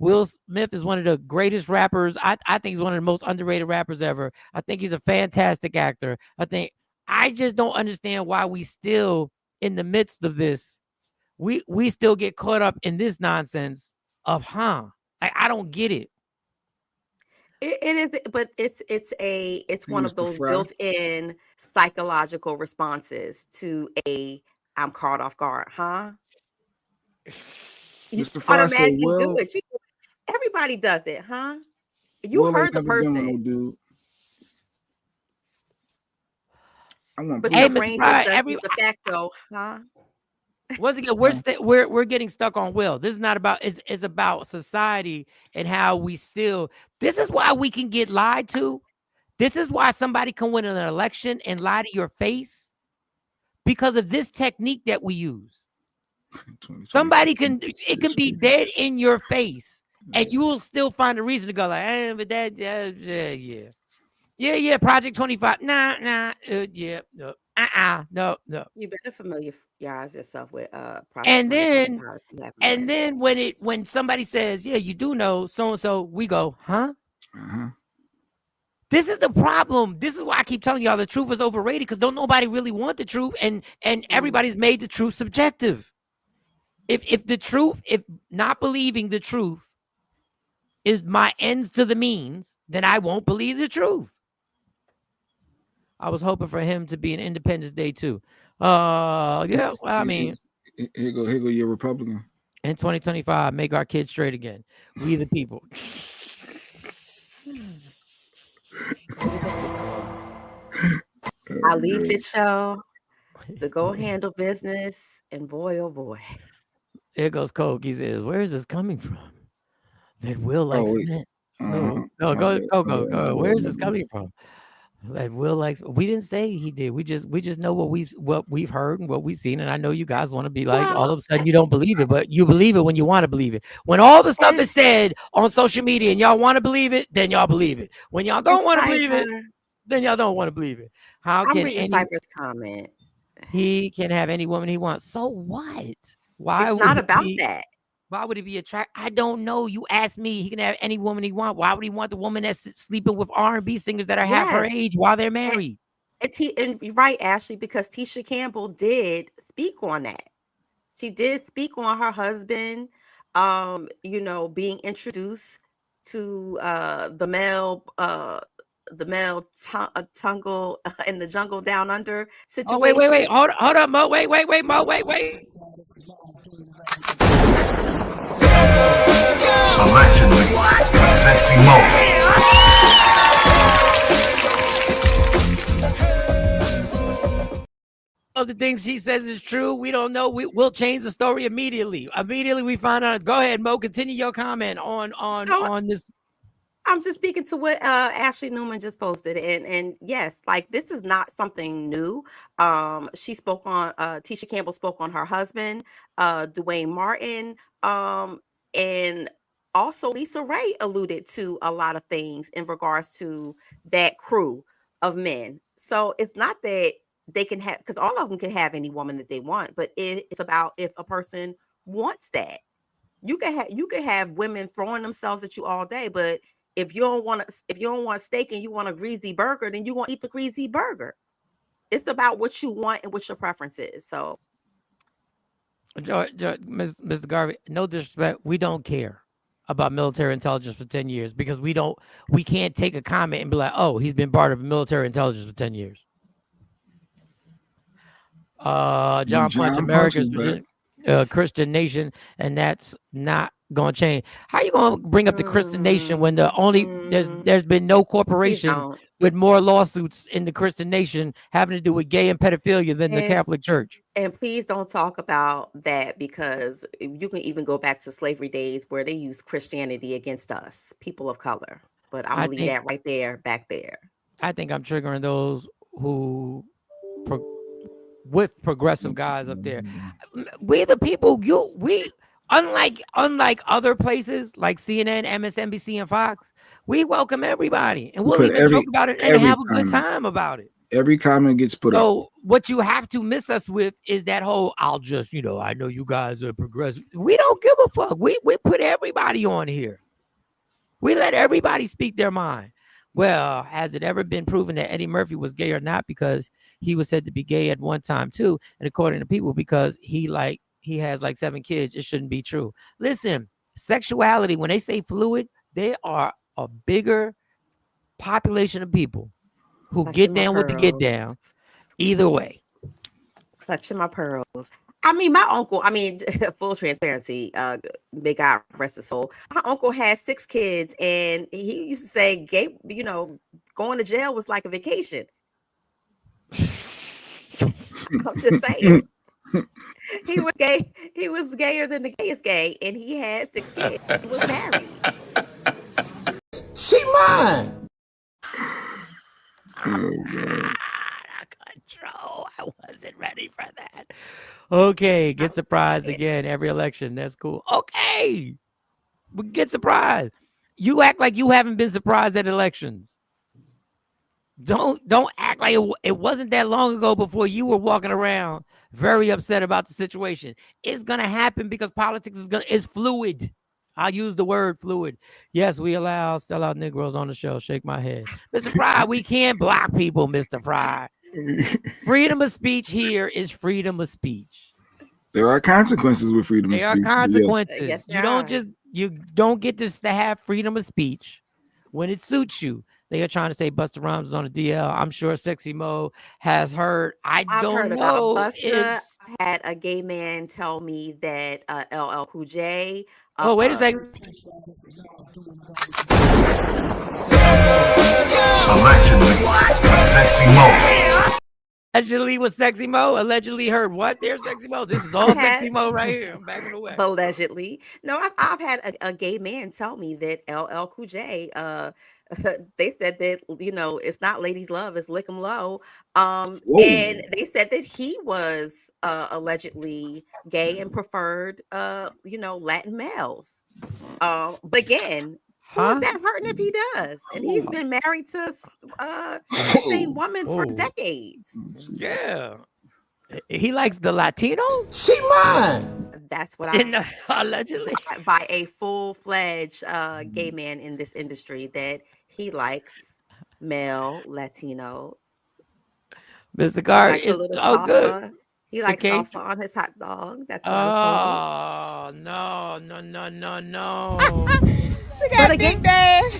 Will Smith is one of the greatest rappers. I think he's one of the most underrated rappers ever. I think he's a fantastic actor. I just don't understand why we still, in the midst of this, we still get caught up in this nonsense of I don't get it. It is, but it's one of those built-in psychological responses to I'm caught off guard, huh? Mr. Fry said, "Well, do it. Everybody does it, huh? You heard the person. I want but your brain does the fact though, huh?" Once again, we're getting stuck on Will. This is not about it's about society and how we still. This is why we can get lied to. This is why somebody can win an election and lie to your face because of this technique that we use. Somebody can be dead in your face and you will still find a reason to go like, but that yeah, Project 25. Nah, no. You better familiarize yourself with Project and then 25. And then when somebody says, yeah, you do know so and so, we go, huh? This is the problem. This is why I keep telling y'all the truth is overrated, because don't nobody really want the truth, and everybody's made the truth subjective. If not believing the truth is my ends to the means, then I won't believe the truth. I was hoping for him to be an Independence Day too. Yeah, well, I mean, here go your Republican. In 2025, make our kids straight again. We the people. I leave this show to go handle business, and boy, oh boy. Here goes Coke. He says, "Where is this coming from? That Will likes men." No, go. Where is this coming from? That Will likes. We didn't say he did. We just know what we've heard and what we've seen. And I know you guys want to be like, all of a sudden you don't believe it, but you believe it when you want to believe it. When all the stuff is said on social media and y'all want to believe it, then y'all believe it. When y'all don't want to believe it, then y'all don't want to believe it. How I'm can reading Cypher's comment. he can have any woman he wants? So what? Why It's would not about he? that. Why would he be attracted? I don't know. You asked me. He can have any woman he wants. Why would he want the woman that's sleeping with R&B singers that are half her Yes. age while they're married? And you're right, Ashley, because Tisha Campbell did speak on that. She did speak on her husband, being introduced to the male tungle in the jungle down under Oh, situation. wait. Hold up, Mo. Wait, Mo. Wait. Allegedly, Sexy Mo. The things she says is true. We don't know. We'll change the story immediately. Immediately we find out. Go ahead, Mo. Continue your comment on this. I'm just speaking to what Ashley Newman just posted, and yes, like this is not something new. She spoke on Tisha Campbell spoke on her husband, Dwayne Martin, and also Lisa Ray alluded to a lot of things in regards to that crew of men. So it's not that they can have, because all of them can have any woman that they want, but it's about if a person wants that. You can have women throwing themselves at you all day, but if you don't want steak and you want a greasy burger, then you're gonna eat the greasy burger. It's about what you want and what your preference is. So, Mr. Garvey, no disrespect, we don't care about military intelligence for 10 years because we can't take a comment and be like, oh, he's been part of military intelligence for 10 years. John Punch, America's Christian nation, and that's not going to change. How are you going to bring up the Christian nation when there's been no corporation with more lawsuits in the Christian nation having to do with gay and pedophilia than the Catholic Church? And please don't talk about that, because you can even go back to slavery days where they used Christianity against us, people of color. But I'm going to leave that right there, back there. I think I'm triggering those who with progressive guys up there. We the people, unlike other places like CNN, MSNBC, and Fox, we welcome everybody, and we'll even joke about it and have a good time about it. Every comment gets put up. So what you have to miss us with is that whole, I'll just, I know you guys are progressive. We don't give a fuck. We put everybody on here. We let everybody speak their mind. Well, has it ever been proven that Eddie Murphy was gay or not? Because he was said to be gay at one time too, and according to people, because he has like 7 kids, it shouldn't be true. Listen, sexuality, when they say fluid, they are a bigger population of people who get down with the get down. Either way, clutching my pearls. I mean, my uncle, full transparency, may God rest his soul. My uncle had 6 kids, and he used to say gay, going to jail was like a vacation. I'm just saying. He was gay. He was gayer than the gayest gay, and he had 6 kids. He was married. She mine. Control. I wasn't ready for that. Okay, get surprised again every election. That's cool. Okay, we get surprised. You act like you haven't been surprised at elections. Don't act like it wasn't that long ago before you were walking around very upset about the situation. It's gonna happen because politics is fluid. I'll use the word fluid. Yes, we allow sellout Negroes on the show. Shake my head. Mr. Fry, we can't block people, Mr. Fry. Freedom of speech here is freedom of speech. There are consequences with freedom of speech. There are consequences. Yes, you don't get to have freedom of speech when it suits you. They are trying to say Busta Rhymes is on the DL. I'm sure Sexy Mo has heard. I've heard know. About Busta. I had a gay man tell me that LL Cool J. Oh, wait a second. Allegedly, Sexy Mo. Allegedly was Sexy Mo. Allegedly heard what? There's Sexy Mo. This is all Sexy Mo right here. I'm backing away. Allegedly. No, I've had a gay man tell me that LL Cool J, they said that, it's not ladies love, it's lick 'em low. And they said that he was allegedly gay and preferred, Latin males. But again, Who is that hurting if he does? And he's been married to the same woman for decades. Yeah. He likes the Latinos? She mine. That's what I allegedly by a full-fledged gay man in this industry, that he likes male Latino. Mr. Gar Likes a is little good. salsa. He likes cake- salsa on his hot dog. That's what I was told. Oh, no. She got big dash.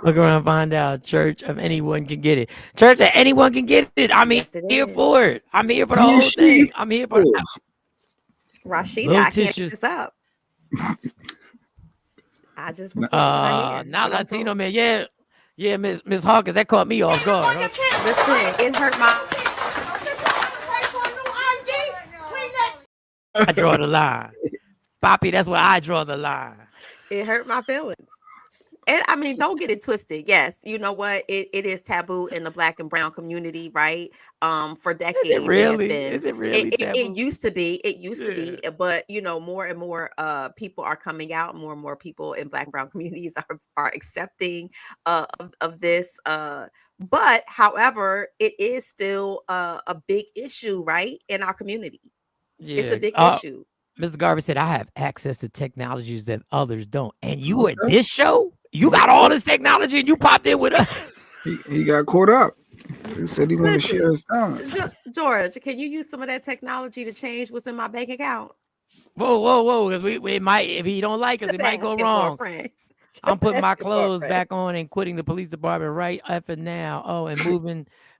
Look around and find out. Church of anyone can get it. Church of anyone can get it. I'm Yes, it here is. for it. I'm here for the whole thing. I'm here for Rashida, Little I can't make tissues. this up. I just report what I hear. Not what I'm Latino told. man. Yeah, Miss Hawkins, that caught me off guard. Listen, it hurt my. I draw the line. Poppy, that's where I draw the line. It hurt my feelings. And I mean, don't get it twisted. Yes, you know what? It is taboo in the Black and brown community, right? For decades. Is it really? Been, Is it really taboo? It used to be. It used to be. But more and more people are coming out. More and more people in Black and brown communities are accepting of this. But however, it is still a big issue, right, in our community. Yeah. It's a big issue. Mr. Garvey said, I have access to technologies that others don't. And you at this show, you got all this technology and you popped in with us. He got caught up. He said he wanted to share his talents. George, can you use some of that technology to change what's in my bank account? Whoa. Because we might, if he don't like us, it might go wrong. I'm putting my clothes back on and quitting the police department right effing now. Oh, and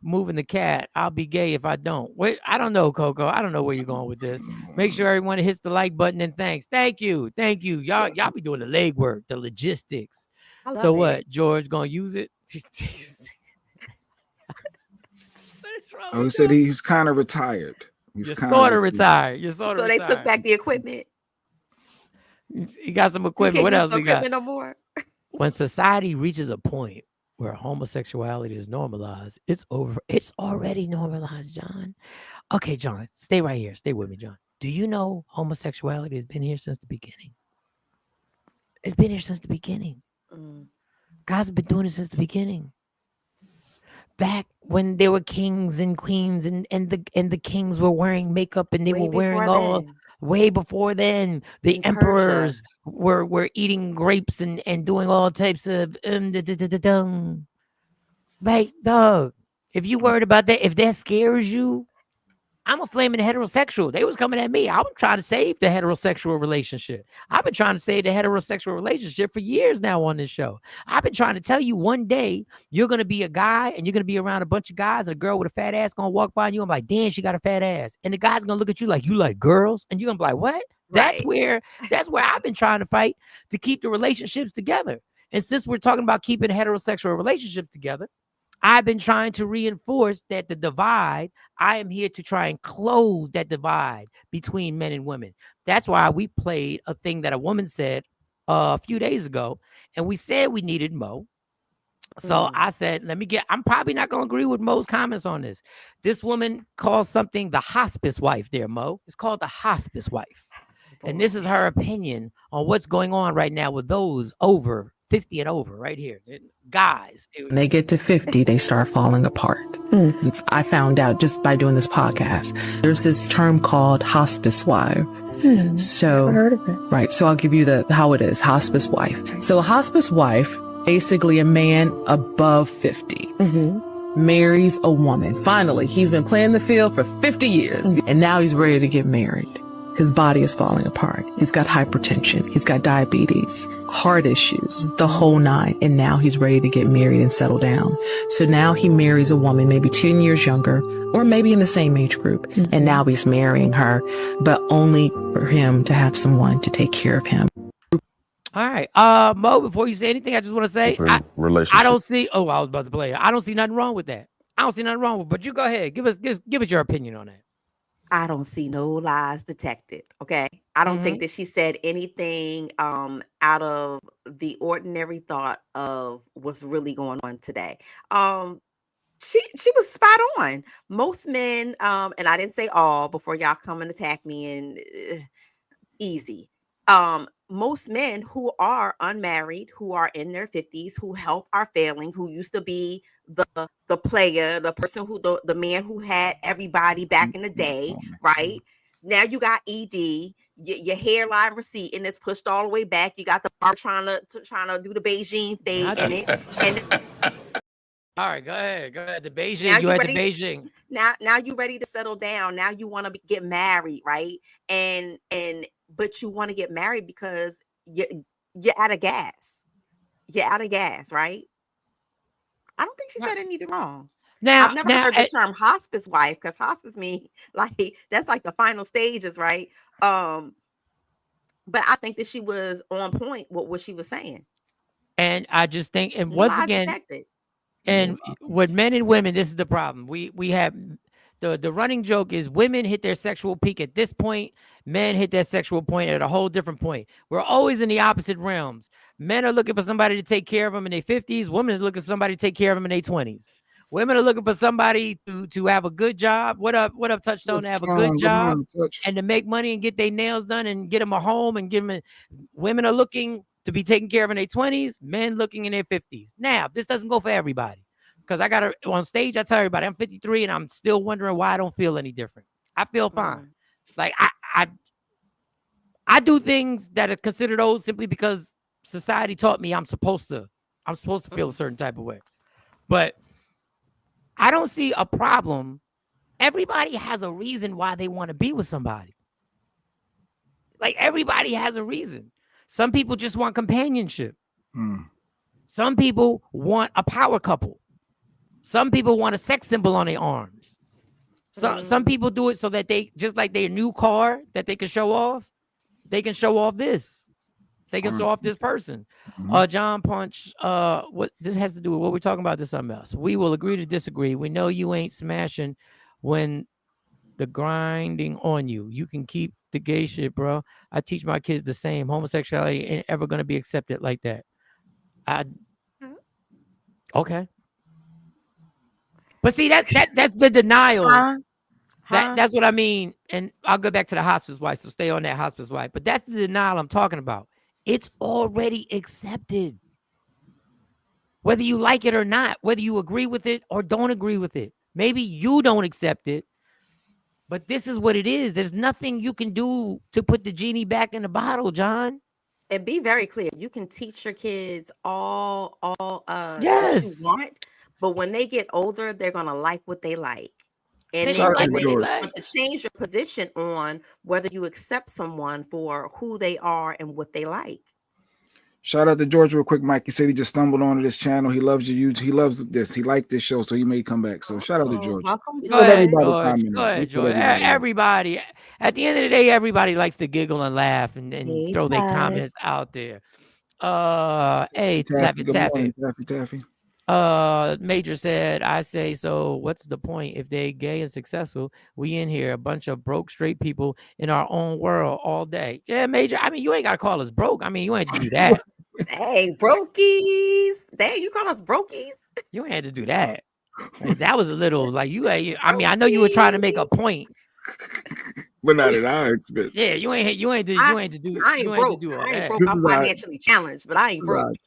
moving the cat. I'll be gay if I don't. Wait, I don't know, Coco. I don't know where you're going with this. Make sure everyone hits the like button and thanks. Thank you. Y'all be doing the legwork, the logistics. So what? George gonna use it? He said he's kind of retired. You're sort of retired. So they took back the equipment. He got some equipment. What else we got? No more. When society reaches a point where homosexuality is normalized, it's over. It's already normalized, John. Okay, John, stay right here. Stay with me, John. Do you know homosexuality has been here since the beginning? It's been here since the beginning. Guys have been doing it since the beginning. Back when there were kings and queens and the kings were wearing makeup and they were wearing all way before then. The emperors were eating grapes and doing all types of right, dog. If you worried about that, if that scares you, I'm a flaming heterosexual. They was coming at me. I'm trying to save the heterosexual relationship. I've been trying to save the heterosexual relationship for years now on this show. I've been trying to tell you one day you're going to be a guy and you're going to be around a bunch of guys and a girl with a fat ass going to walk by you. I'm like, damn, she got a fat ass. And the guy's going to look at you like, you like girls? And you're going to be like, what? Right. That's where I've been trying to fight to keep the relationships together. And since we're talking about keeping heterosexual relationships together, I've been trying to reinforce that the divide, I am here to try and close that divide between men and women. That's why we played a thing that a woman said a few days ago, and we said we needed Mo. So I said, I'm probably not going to agree with Mo's comments on this. This woman calls something the hospice wife there, Mo. It's called the hospice wife. And this is her opinion on what's going on right now with those over 50 and over right here. Guys. When they get to 50, they start falling apart. I found out just by doing this podcast. There's this term called hospice wife. So, I've heard of it. Right. So I'll give you how it is. Hospice wife. So a hospice wife, basically a man above 50. Marries a woman. Finally, he's been playing the field for 50 years and now he's ready to get married. His body is falling apart. He's got hypertension. He's got diabetes, heart issues, the whole nine. And now he's ready to get married and settle down. So now he marries a woman maybe 10 years younger or maybe in the same age group. And now he's marrying her, but only for him to have someone to take care of him. All right. Mo, before you say anything, I just want to say, I don't see, I was about to play. I don't see nothing wrong with that. I don't see nothing wrong with it, but you go ahead. Give us your opinion on that. I don't see no lies detected. Okay. I don't think that she said anything out of the ordinary thought of what's really going on today. she was spot on. Most men, and I didn't say all before y'all come and attack me and easy. Most men who are unmarried, who are in their 50s, who health are failing, who used to be the player, the person who the man who had everybody back in the day, right? Now you got ED, your hairline receipt, and it's pushed all the way back. You got the bar trying to do the Beijing fade in it, and all right, go ahead. The Beijing. You had the Beijing. Now you ready to settle down. Now you want to get married, right? But you want to get married because you're out of gas. You're out of gas, right? I don't think she said anything wrong. Now I've never heard the term hospice wife, because hospice means like that's like the final stages, right? But I think that she was on point with what she was saying. And I just think, and once again, and with men and women, this is the problem. We have the running joke is women hit their sexual peak at this point, men hit their sexual point at a whole different point. We're always in the opposite realms. Men are looking for somebody to take care of them in their 50s. Women are looking for somebody to take care of them in their 20s. Women are looking for somebody to have a good job. What up, Touchstone? To have a good job and to make money and get their nails done and get them a home and give them. Women are looking to be taken care of in their 20s. Men looking in their 50s. Now, this doesn't go for everybody. Because I got on stage, I tell everybody I'm 53 and I'm still wondering why I don't feel any different. I feel fine. Like I do things that are considered old simply because society taught me I'm supposed to feel a certain type of way. But I don't see a problem. Everybody has a reason why they want to be with somebody. Like everybody has a reason. Some people just want companionship. Some people want a power couple. Some people want a sex symbol on their arms. Some people do it so that they, just like their new car that they can show off, they can show off this. They can show off this person. John Punch, what this has to do with what we're talking about, this something else. We will agree to disagree. We know you ain't smashing when the grinding on you. You can keep the gay shit, bro. I teach my kids the same. Homosexuality ain't ever going to be accepted like that. Okay. But see, that's the denial. That's what I mean. And I'll go back to the hospice wife. So stay on that hospice wife. But that's the denial I'm talking about. It's already accepted. Whether you like it or not, whether you agree with it or don't agree with it. Maybe you don't accept it. But this is what it is. There's nothing you can do to put the genie back in the bottle, John. And be very clear. You can teach your kids all yes. what you want. But when they get older, they're going to like what they like. And Shout then out to when George. you want to change your position on whether you accept someone for who they are and what they like. Shout out to George real quick, Mike. He said he just stumbled onto this channel. He loves you. He loves this. He liked this show, so he may come back. So shout out to George. Go ahead, George. Everybody, at the end of the day, everybody likes to giggle and laugh and throw their comments out there. Hey, Taffy. Major said, I say, so what's the point if they gay and successful? We in here, a bunch of broke straight people in our own world all day. Yeah, Major. I mean, you ain't got to call us broke. I mean, you ain't to do that. Hey, brokies. Dang, you call us brokies? You ain't had to do that. Like, that was a little like you. I mean, I know you were trying to make a point, but not at our expense. Yeah, you ain't to do. I ain't broke. I ain't broke. I'm financially challenged, but I ain't broke.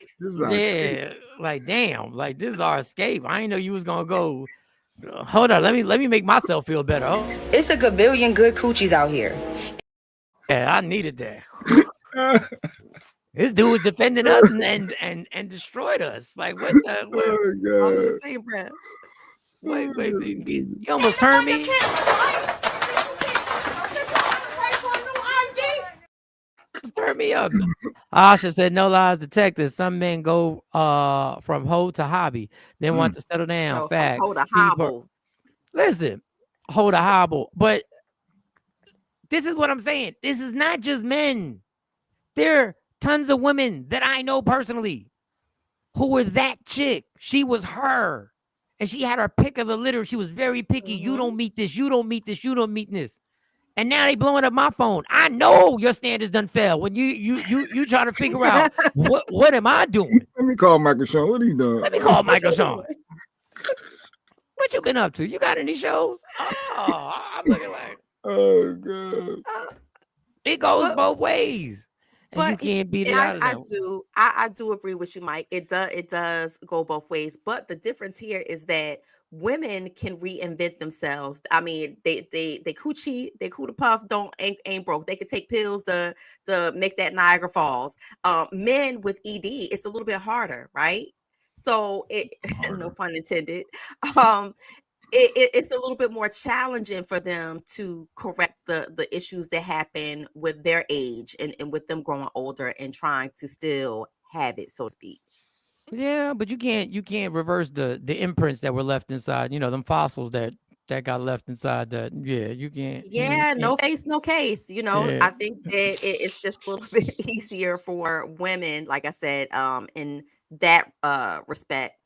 Yeah, like damn, like this is our escape. I ain't know you was gonna go. Hold on, let me make myself feel better. Oh. It's a gabillion good coochies out here. Yeah, I needed that. This dude was defending us and destroyed us. Like what? Oh my God. Wait, you almost turned me. Turn me up. Asha said, no lies detected. Some men go from hoe to hobby, then want to settle down. Facts. Hold a hobble. Listen, hold a hobble. But this is what I'm saying. This is not just men. There are tons of women that I know personally who were that chick. She was her. And she had her pick of the litter. She was very picky. You don't meet this. You don't meet this. You don't meet this. And now they blowing up my phone. I know your standards done fell when you trying to figure out what am I doing? Let me call Michael Sean. What are you doing? Let me call Michael Sean. What you been up to? You got any shows? Oh, I'm looking like, oh god. It goes But both ways, and you but can't beat it and out of I them. do agree with you, Mike. It does go both ways. But the difference here is that women can reinvent themselves. I mean, they coochie, they cooter puff ain't broke. They could take pills to make that Niagara Falls. Men with ED, it's a little bit harder, right? So it no pun intended. Um, it's a little bit more challenging for them to correct the issues that happen with their age and with them growing older and trying to still have it, so to speak. Yeah, but you can't reverse the imprints that were left inside. You know, them fossils that got left inside. That yeah, you can't. You Yeah, can't. no face, no case. Yeah. I think that it's just a little bit easier for women, like I said, in that respect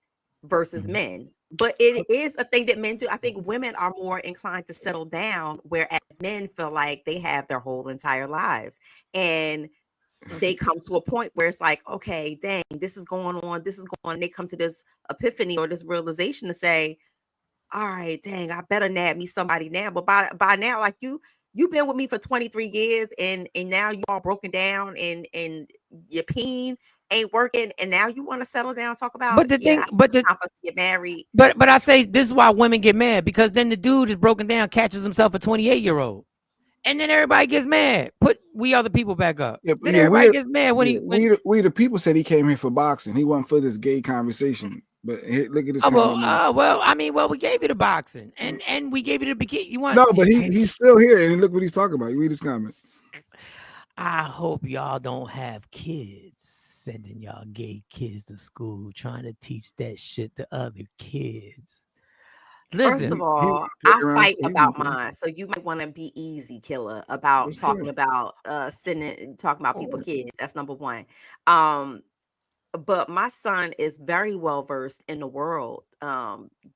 versus Mhm. men. But it is a thing that men do. I think women are more inclined to settle down, whereas men feel like they have their whole entire lives. And they come to a point where it's like, okay, dang, this is going on, this is going on. They come to this epiphany or this realization to say, all right, dang, I better nab me somebody now. But by now, like you've been with me for 23 years and now you all broken down and your peen ain't working, and now you want to settle down, talk about, But the yeah, thing, I think but it's the time for us to get married. but I say this is why women get mad, because then the dude is broken down, catches himself a 28-year-old, and then everybody gets mad. Put We Are the People back up. Yeah, Then yeah, everybody gets mad when we the people said he came here for boxing. He wasn't for this gay conversation. But look at this comment now. we gave you the boxing and we gave you the bikini. You want? No, but he's still here, and look what he's talking about. You read his comment. I hope y'all don't have kids sending y'all gay kids to school trying to teach that shit to other kids. First Listen, of all, I fight about mine, so you might want to be easy, killer, about talking about talking about people kids. That's number one. But my son is very well versed in the world,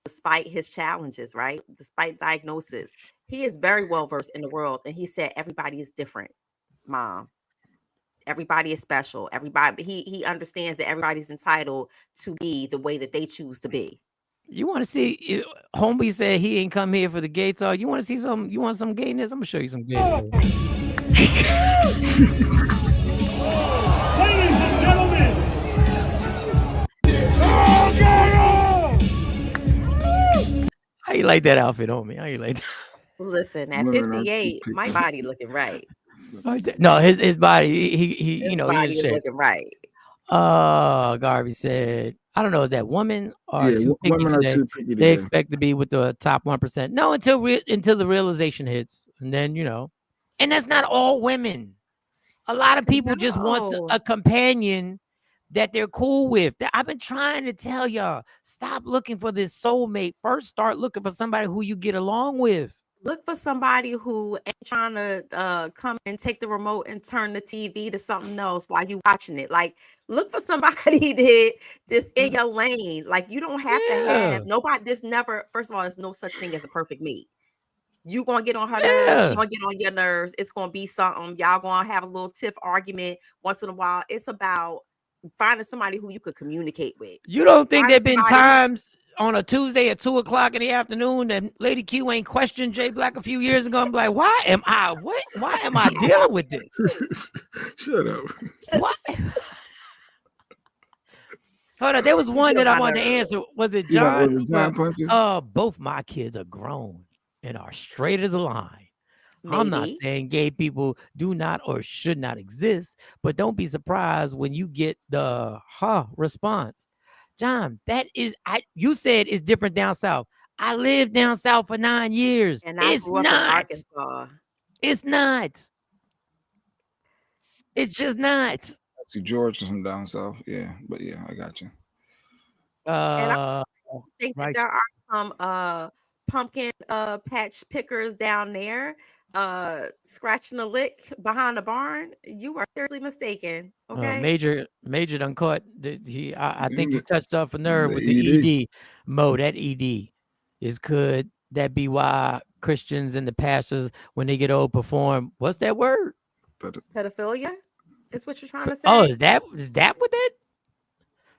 despite his challenges, right? Despite diagnosis, he is very well versed in the world, and he said everybody is different, Mom. Everybody is special. Everybody, he understands that everybody's entitled to be the way that they choose to be. you want to see? Homie said he ain't come here for the gay talk. You want to see some? You want some gayness? I'm gonna show you some gayness. Ladies and gentlemen, How you like that outfit on me? How you like that? Listen, at 58, my body looking right. No, his body, he His you know, he body in is shape. looking right. Garvey said, I don't know, is that women are Yeah, too picky women are today? too picky They today. expect to be with the top 1%. No, until the realization hits, and then and that's not all women. A lot of people just want No. a companion that they're cool with. I've been trying to tell y'all, stop looking for this soulmate. First, start looking for somebody who you get along with. Look for somebody who ain't trying to come and take the remote and turn the TV to something else while you watching it. Like, look for somebody that's in your lane. Like, you don't have to have nobody. There's never. First of all, there's no such thing as a perfect mate. You gonna get on her nerves. She gonna get on your nerves. It's gonna be something. Y'all gonna have a little tiff argument once in a while. It's about finding somebody who you could communicate with. You don't think Find there've been somebody times on a Tuesday at 2:00 in the afternoon that Lady Q ain't questioned Jay Black a few years ago? I'm like, why am I dealing with this? Shut up. What? Hold on, there was one that I wanted to answer. Was it John? Was it John Punches? Both my kids are grown and are straight as a line. Maybe. I'm not saying gay people do not or should not exist, but don't be surprised when you get the response. John, you said it's different down south. I lived down south for 9 years. And I grew up in Arkansas. It's not. It's just not. To George from down south. Yeah, but yeah, I got you. And I think that there are some pumpkin patch pickers down there scratching a lick behind the barn. You are seriously mistaken. Okay. Major done caught. I think he touched off a nerve with the ED. Mo, that ED could that be why Christians and the pastors, when they get old, perform what's that word? Pedophilia is what you're trying to say. Oh, is that what that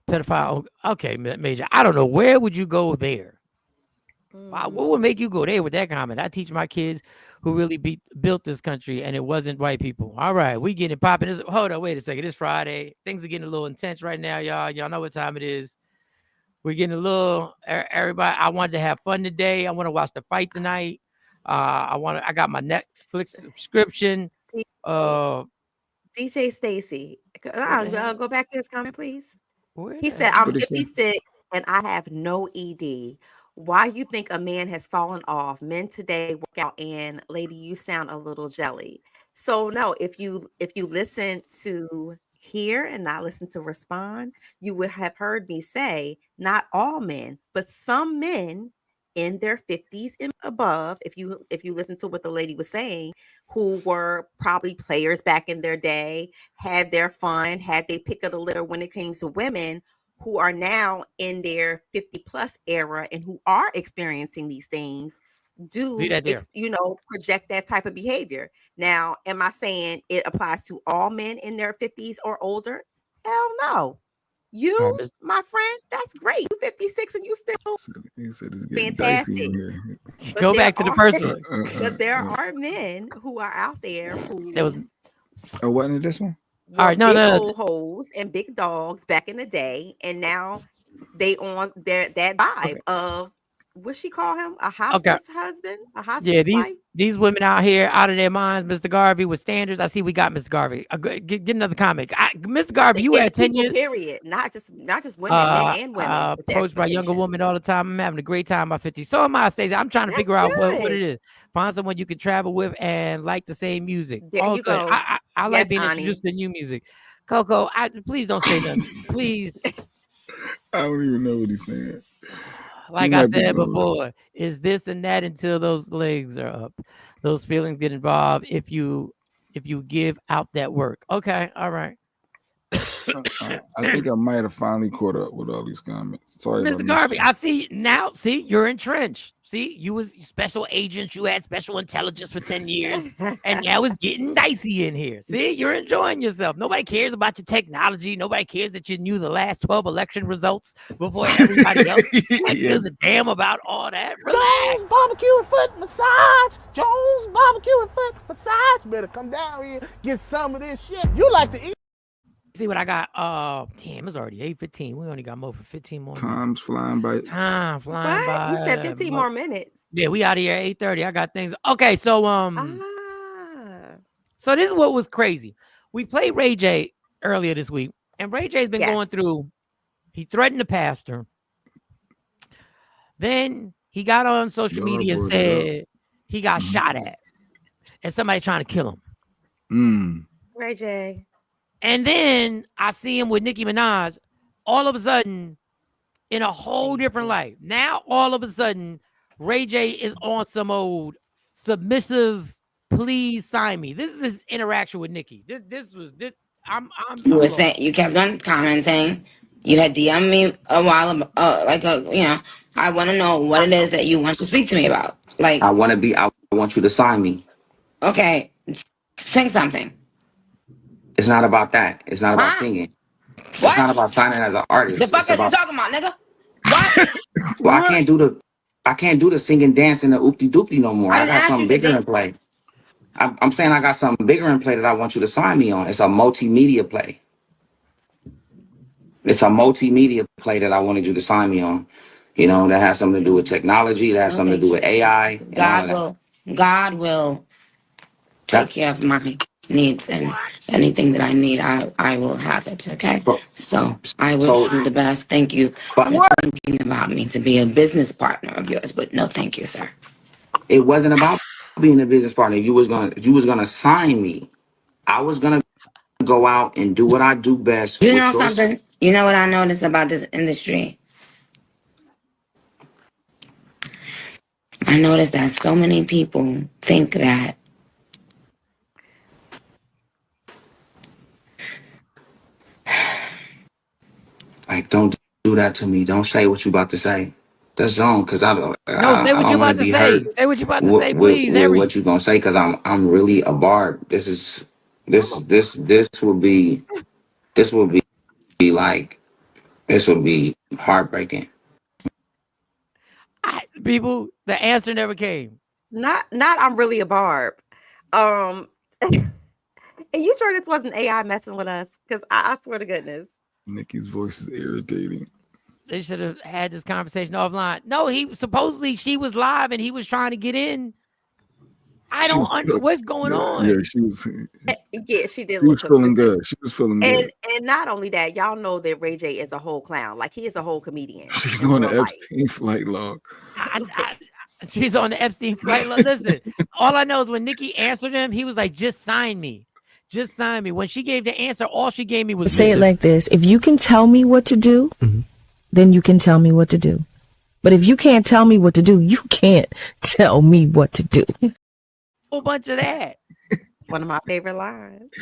pedophile? Okay, Major. I don't know, where would you go there? Wow, what would make you go there with that comment? I teach my kids who really built this country, and it wasn't white people. All right, we getting popping. Hold on, wait a second. It's Friday. Things are getting a little intense right now, y'all. Y'all know what time it is. We're getting a little. Everybody, I wanted to have fun today. I want to watch the fight tonight. I got my Netflix subscription. DJ Stacy, go back to his comment, please. He said, What "I'm did he say? 56 and I have no ED. Why you think a man has fallen off? Men today work out, and lady, you sound a little jelly." So no, if you listen to hear and not listen to respond, you would have heard me say not all men, but some men in their 50s and above, if you listen to what the lady was saying, who were probably players back in their day, had their fun, had their pick of the litter when it came to women, who are now in their 50 plus era and who are experiencing these things, project that type of behavior. Now, am I saying it applies to all men in their 50s or older? Hell no. You, my friend, that's great. You 56 and you still He said it's getting dicey in fantastic. here. Go back to the first one. But there are men who are out there who Oh, wasn't it this one? All right, big old hoes and big dogs back in the day, and now they on that vibe of what she call him, a hospice husband, a hospice wife. These women out here out of their minds, Mr. Garvey, with standards. I see we got Mr. Garvey. Get another comment. Mr. Garvey, you had 10 years. Period. Not just women, men and women. Approached by younger women all the time. I'm having a great time by 50. So am I, Stacey. I'm trying to figure out what it is. Find someone you can travel with and like the same music. There you go. I like being introduced to new music. Coco, please don't say nothing. Please. I don't even know what he's saying. Like I said before, is this and that until those legs are up. Those feelings get involved if you give out that work. Okay, all right. I think I might have finally caught up with all these comments. Sorry, Mr. Garvey. I see now. See, you're entrenched. See, you was special agents. You had special intelligence for 10 years, and now it's getting dicey in here. See, you're enjoying yourself. Nobody cares about your technology. Nobody cares that you knew the last 12 election results before everybody else. Gives a damn about all that. Relax. Jones barbecue and foot massage. Jones barbecue and foot massage. Better come down here, get some of this shit. You like to eat. See what I got? Damn, it's already 8:15. We only got more for 15 more. Time's flying by. Time flying by. You said 15 more minutes. Yeah, we out of here at 8:30. I got things. Okay, so so this is what was crazy. We played Ray J earlier this week, and Ray J's been going through. He threatened the pastor. Then he got on social media and said he got shot at, and somebody trying to kill him. Ray J. And then I see him with Nicki Minaj all of a sudden in a whole different light. Now, all of a sudden, Ray J is on some old submissive, please sign me. This is his interaction with Nicki. You kept on commenting. You had DM'd me a while ago, I want to know what it is that you want to speak to me about. Like, I want you to sign me. Okay, sing something. It's not about that. It's not about singing. What? It's not about signing as an artist. The fuck is you talking about, nigga? What? Well, I can't do the singing, dancing, the oopty doopty no more. I got something bigger in play. I'm saying I got something bigger in play that I want you to sign me on. It's a multimedia play. It's a multimedia play that I wanted you to sign me on. You know, that has something to do with technology. That has something to do with AI. God will take care of my needs, and anything that I need, I will have it. Okay. So I wish you the best. Thank you for thinking about me to be a business partner of yours, but no, thank you, sir. It wasn't about being a business partner. You was gonna sign me. I was gonna go out and do what I do best. You know something? You know what I noticed about this industry? I noticed that so many people think that like, don't do that to me. Don't say what you about to say. That's on, because I don't. No, say what you about to say. Say what you about to say, please. What you gonna say? Because I'm really a barb. This will be heartbreaking. people, the answer never came. Not I'm really a barb. And you sure this wasn't AI messing with us? Because I swear to goodness. Nikki's voice is irritating. They should have had this conversation offline. No, supposedly she was live and he was trying to get in. I don't understand what's going on. Yeah, she was. Yeah, she did. She was feeling good. She was feeling good. And not only that, y'all know that Ray J is a whole clown. Like he is a whole comedian. She's on the Epstein flight log. She's on the Epstein flight log. Listen, all I know is when Nikki answered him, he was like, "Just sign me, just sign me." When she gave the answer, all she gave me was say it like this: if you can tell me what to do, then you can tell me what to do. But if you can't tell me what to do, you can't tell me what to do. Whole bunch of that. It's one of my favorite lines.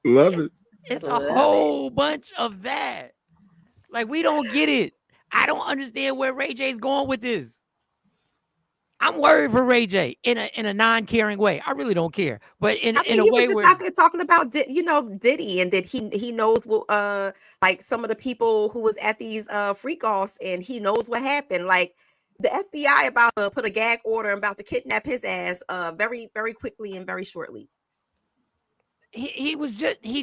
Love it. It's a whole bunch of that. Like, we don't get it. I don't understand where Ray J's going with this. I'm worried for Ray J in a non-caring way. I really don't care, but in a way he was just where out there talking about Diddy, and that he knows what like some of the people who was at these freak offs, and he knows what happened. Like the FBI about to put a gag order and about to kidnap his ass very, very quickly and very shortly. He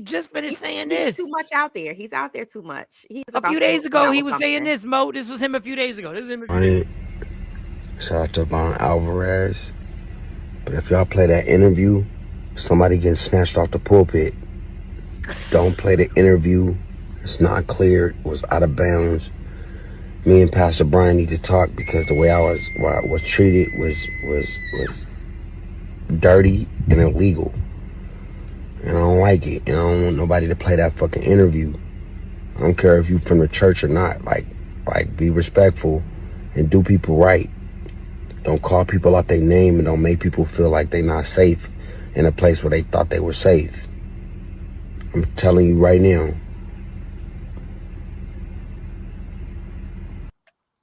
just finished saying this. Too much out there. He's out there too much. A few days ago, he was saying this, Mo. This was him a few days ago. This is him. Shout out to Von Alvarez. But if y'all play that interview, somebody getting snatched off the pulpit. Don't play the interview. It's not clear. It was out of bounds. Me and Pastor Brian need to talk because the way I was treated was dirty and illegal. And I don't like it. And I don't want nobody to play that fucking interview. I don't care if you from the church or not. Like be respectful and do people right. Don't call people out their name and don't make people feel like they're not safe in a place where they thought they were safe. I'm telling you right now.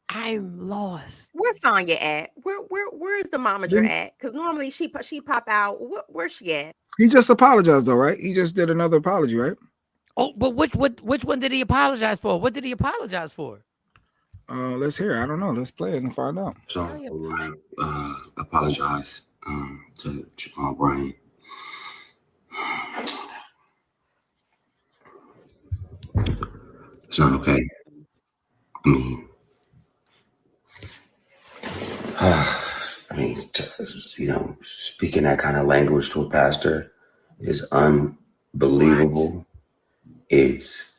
I'm lost. Where's Sonya at? Where's the momager at? Because normally she pop out. Where's she at? He just apologized though, right? He just did another apology, right? Oh, but which one did he apologize for? What did he apologize for? Let's hear it. I don't know. Let's play it and find out. So apologize to Brian. It's not okay. I mean, speaking that kind of language to a pastor is unbelievable. It's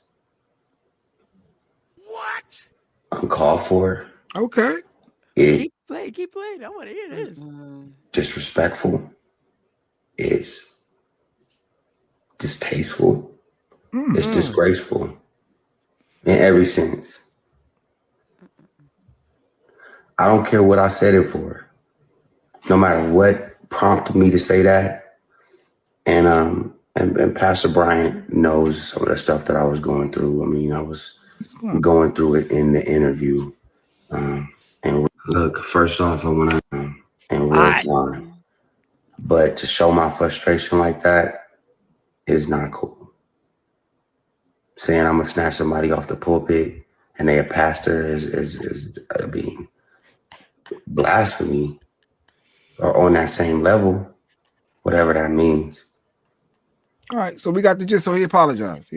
uncalled for. Okay. Keep playing. I want to hear this. Disrespectful. It's distasteful. It's disgraceful in every sense. I don't care what I said it for. No matter what prompted me to say that. And Pastor Bryant knows some of the stuff that I was going through. I mean, I was going through it in the interview. And look, first off, I want to in real time. But to show my frustration like that is not cool. Saying I'm gonna snatch somebody off the pulpit and they a pastor is being blasphemy or on that same level, whatever that means. All right, so we got the gist. So he apologized.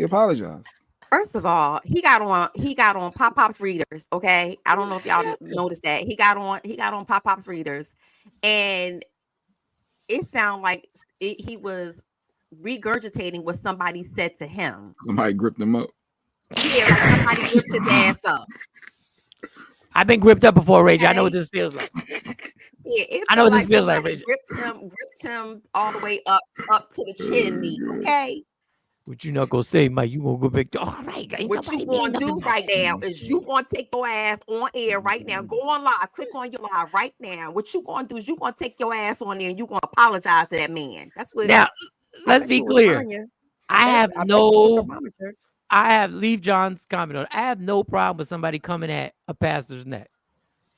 First of all, he got on Pop Pop's readers. Okay, I don't know if y'all noticed that he got on Pop Pop's readers, and it sounded like he was regurgitating what somebody said to him. Somebody gripped him up. Yeah, like somebody gripped his ass up. I've been gripped up before, Ray J. I know what this feels like. Yeah, I know what this feels like, Ray J. Gripped him all the way up to the chin knee. Okay. What you not gonna say, Mike? You gonna go back to all right? What you gonna do right now is you gonna take your ass on air right now. Go on live. Click on your live right now. What you gonna do is you gonna take your ass on there and you gonna apologize to that man. That's what. Now, let's be clear. Leave John's comment on. I have no problem with somebody coming at a pastor's neck.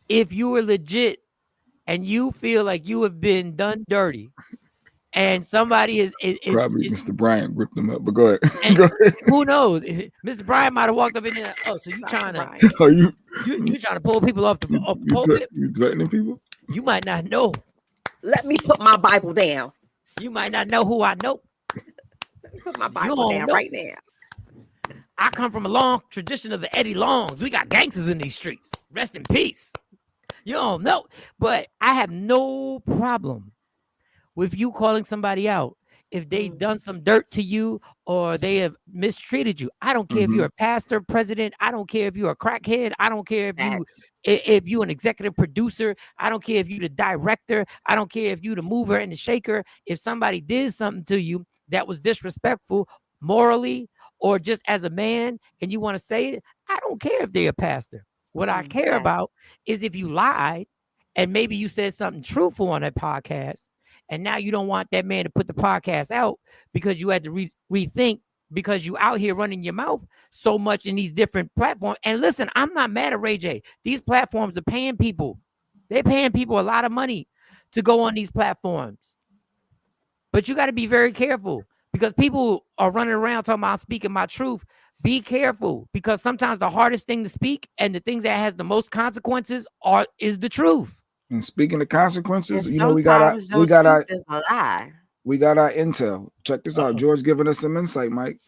If you are legit and you feel like you have been done dirty and somebody is Probably Mr. Bryant ripped them up, but go ahead. and Go ahead. who knows? Mr. Bryant might have walked up in there. Oh, so you trying to Are you trying to pull people off the pulpit? you threatening people? You might not know. Let me put my Bible down. You might not know who I know. Let me put my Bible down right now. I come from a long tradition of the Eddie Longs. We got gangsters in these streets. Rest in peace. You don't know. But I have no problem with you calling somebody out if they've done some dirt to you or they have mistreated you. I don't care if you're a pastor, president. I don't care if you're a crackhead. I don't care if you an executive producer. I don't care if you the director. I don't care if you the mover and the shaker. If somebody did something to you that was disrespectful morally or just as a man and you want to say it, I don't care if they're a pastor. What I care about is if you lied and maybe you said something truthful on that podcast and now you don't want that man to put the podcast out because you had to rethink because you out here running your mouth so much in these different platforms. And listen, I'm not mad at Ray J. These platforms are paying people. They're paying people a lot of money to go on these platforms. But you got to be very careful because people are running around talking about speaking my truth. Be careful because sometimes the hardest thing to speak and the things that has the most consequences is the truth. And speaking of consequences, And you know, we got our is a lie. intel. Check this out. George giving us some insight, Mike.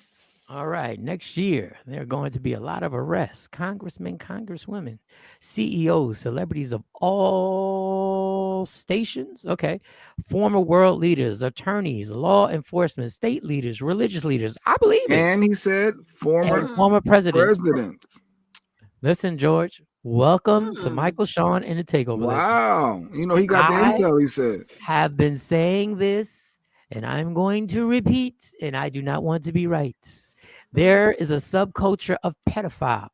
All right. Next year, there are going to be a lot of arrests. Congressmen, congresswomen, CEOs, celebrities of all stations. Okay. Former world leaders, attorneys, law enforcement, state leaders, religious leaders. I believe it. And he said former presidents. Listen, George. Welcome to Michael Sean in the Takeover. Wow. You know, he got the intel, he said. Have been saying this, and I'm going to repeat, and I do not want to be right. There is a subculture of pedophile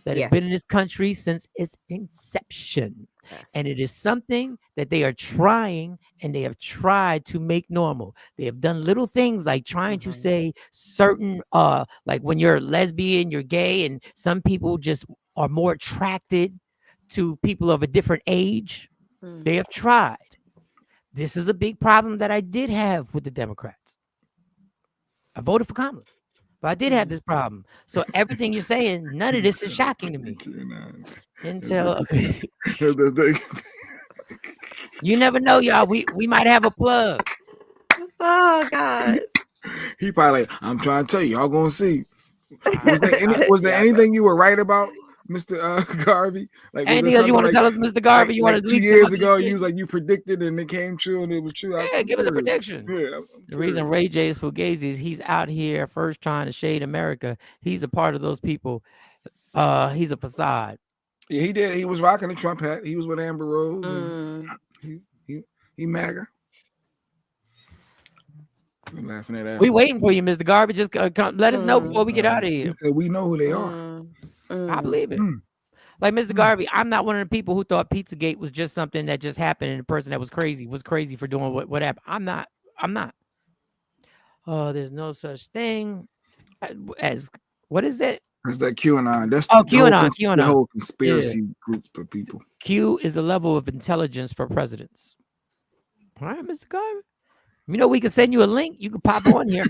that has been in this country since its inception. Yes. And it is something that they are trying and they have tried to make normal. They have done little things like trying to say certain, like when you're lesbian, you're gay, and some people just are more attracted to people of a different age. They have tried. This is a big problem that I did have with the Democrats. I voted for Kamala, but I did have this problem. So everything you're saying, none of this is shocking to me. Until you never know, y'all. We might have a plug. Oh God. He probably like, I'm trying to tell you, y'all gonna see. Was there anything you were right about, Mr. Garvey? Like, anything else you want to tell us, Mr. Garvey? You want to 2 years ago, you was like you predicted and it came true and it was true. Yeah, give us a prediction. Yeah, the reason Ray J is fugazi is he's out here first trying to shade America. He's a part of those people. He's a facade. Yeah, he did. He was rocking the Trump hat. He was with Amber Rose. And he MAGA. I'm laughing at that. We waiting for you, Mr. Garvey. Just let us know before we get out of here. He said we know who they are. I believe it. Like Mr. Garvey, I'm not one of the people who thought Pizzagate was just something that just happened and the person that was crazy for doing what happened. I'm not. There's no such thing as what is that? That's that QAnon. That's QAnon. The whole conspiracy group of people. Q is the level of intelligence for presidents. All right, Mr. Garvey. You know, we can send you a link. You can pop on here.